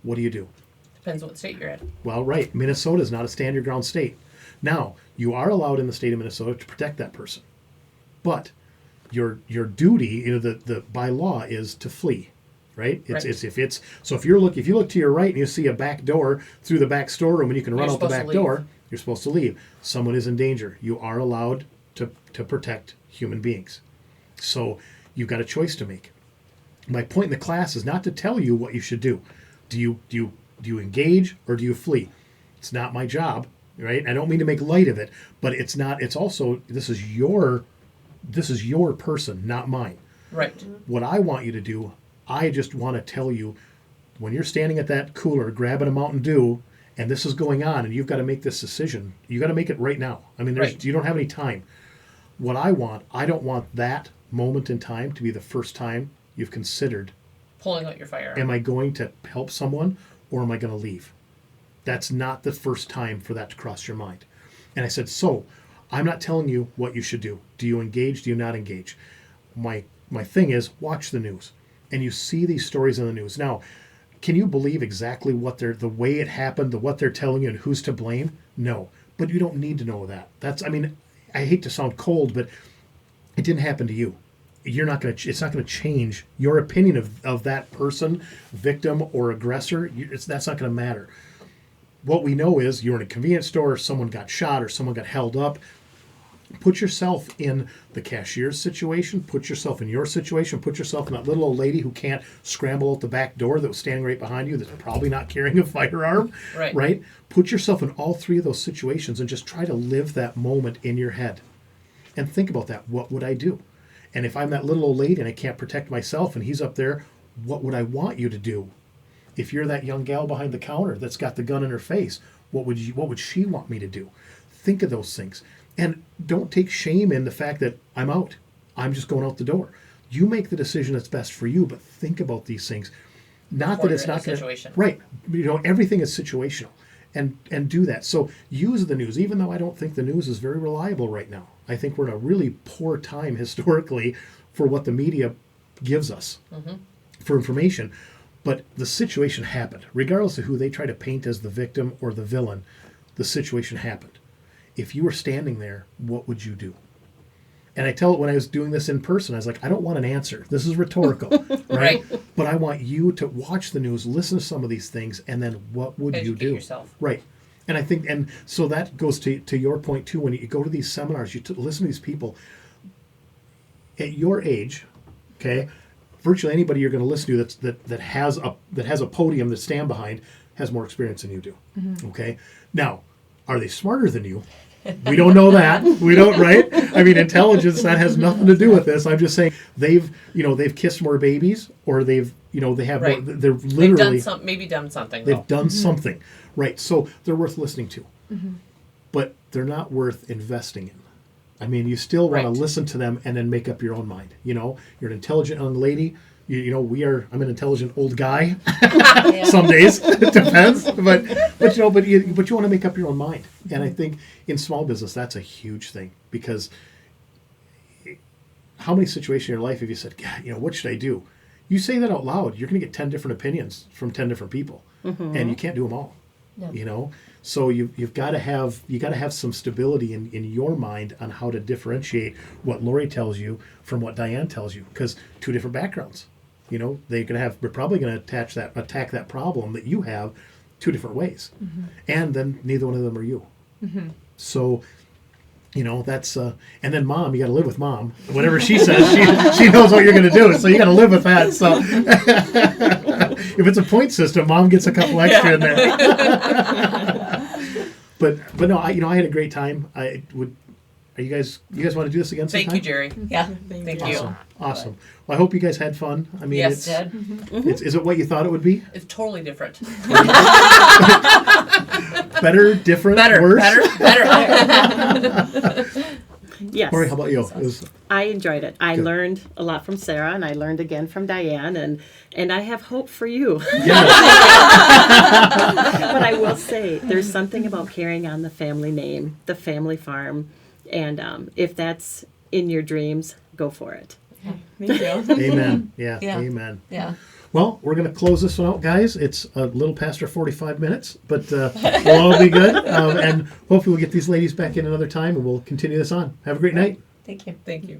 What do you do? Depends what state you're in. Well, right. Minnesota is not a stand your ground state. Now, you are allowed in the state of Minnesota to protect that person. But your duty, the by law is to flee. Right? If you look to your right and you see a back door through the back storeroom and you can run out the back door, you're supposed to leave. Someone is in danger. You are allowed to protect human beings. So you've got a choice to make. My point in the class is not to tell you what you should do. Do you engage or do you flee? It's not my job, right? I don't mean to make light of it, but it's not. It's also this is your person, not mine. Right. What I want you to do, I just want to tell you, when you're standing at that cooler grabbing a Mountain Dew and this is going on and you've got to make this decision, you got to make it right now. I mean, you don't have any time. What I don't want that moment in time to be the first time you've considered Pulling out your firearm. am I going to help someone or am I going to leave? That's not the first time for that to cross your mind. And I said, so I'm not telling you what you should do. Do you engage? Do you not engage? My thing is watch the news. And you see these stories in the news. Now, can you believe exactly the way it happened, what they're telling you and who's to blame? No. But you don't need to know that. I hate to sound cold, but it didn't happen to you. It's not going to change your opinion of that person, victim or aggressor. That's not going to matter. What we know is you're in a convenience store, or someone got shot or someone got held up. Put yourself in the cashier's situation. Put yourself in your situation. Put yourself in that little old lady who can't scramble out the back door that was standing right behind you that's probably not carrying a firearm. Right? Put yourself in all three of those situations and just try to live that moment in your head. And think about that. What would I do? And if I'm that little old lady and I can't protect myself and he's up there, what would I want you to do? If you're that young gal behind the counter that's got the gun in her face, what would she want me to do? Think of those things. And don't take shame in the fact that I'm out. I'm just going out the door. You make the decision that's best for you, but think about these things. Not that it's not going to... Right. Everything is situational. And do that. So use the news, even though I don't think the news is very reliable right now. I think we're in a really poor time historically for what the media gives us for information. But the situation happened. Regardless of who they try to paint as the victim or the villain, the situation happened. If you were standing there, what would you do? And I tell it when I was doing this in person, I was like, I don't want an answer. This is rhetorical, right? But I want you to watch the news, listen to some of these things, and then what would you do? Yourself. Right. And I think, and so that goes to your point too, when you go to these seminars, you listen to these people at your age, okay, virtually anybody you're going to listen to that has a podium to stand behind has more experience than you do. Okay. Now, are they smarter than you? We don't know that. We don't, right? I mean, intelligence, that has nothing to do with this. I'm just saying they've kissed more babies, or they have more, they're literally maybe done something. They've done something, right? So they're worth listening to, but they're not worth investing in. I mean, you still want to listen to them and then make up your own mind. You're an intelligent young lady. I'm an intelligent old guy. Some days it depends, but you want to make up your own mind. And I think in small business that's a huge thing, because how many situations in your life have you said, God, what should I do? You say that out loud, you're going to get 10 different opinions from 10 different people, and you can't do them all. No. So you've got to have some stability in your mind on how to differentiate what Lori tells you from what Diane tells you, because two different backgrounds. We're probably going to attack that problem that you have two different ways, and then neither one of them are you. So, that's and then mom, you got to live with mom. Whatever she says, she knows what you're going to do, so you got to live with that. So, if it's a point system, mom gets a couple extra in there. But no, I had a great time. I Are you guys want to do this again sometime? Thank you, Jerry. Yeah. Thank you. you. Awesome. Well, I hope you guys had fun. I mean, Yes, Did. is it what you thought it would be? It's totally different. Better, different, Better, worse? better. Yes. Corey, how about you? It was, I enjoyed it. I Good. learned a lot from Sarah, and I learned again from Diane, and I have hope for you. yes. But I will say, there's something about carrying on the family name, the family farm, and if that's in your dreams, go for it. Thank you. Amen. Yeah, Yeah. amen. Yeah. Well, we're going to close this one out, guys. It's a little past our 45 minutes, but we'll all be good. And hopefully we'll get these ladies back in another time, and we'll continue this on. Have a great night. Thank you. Thank you.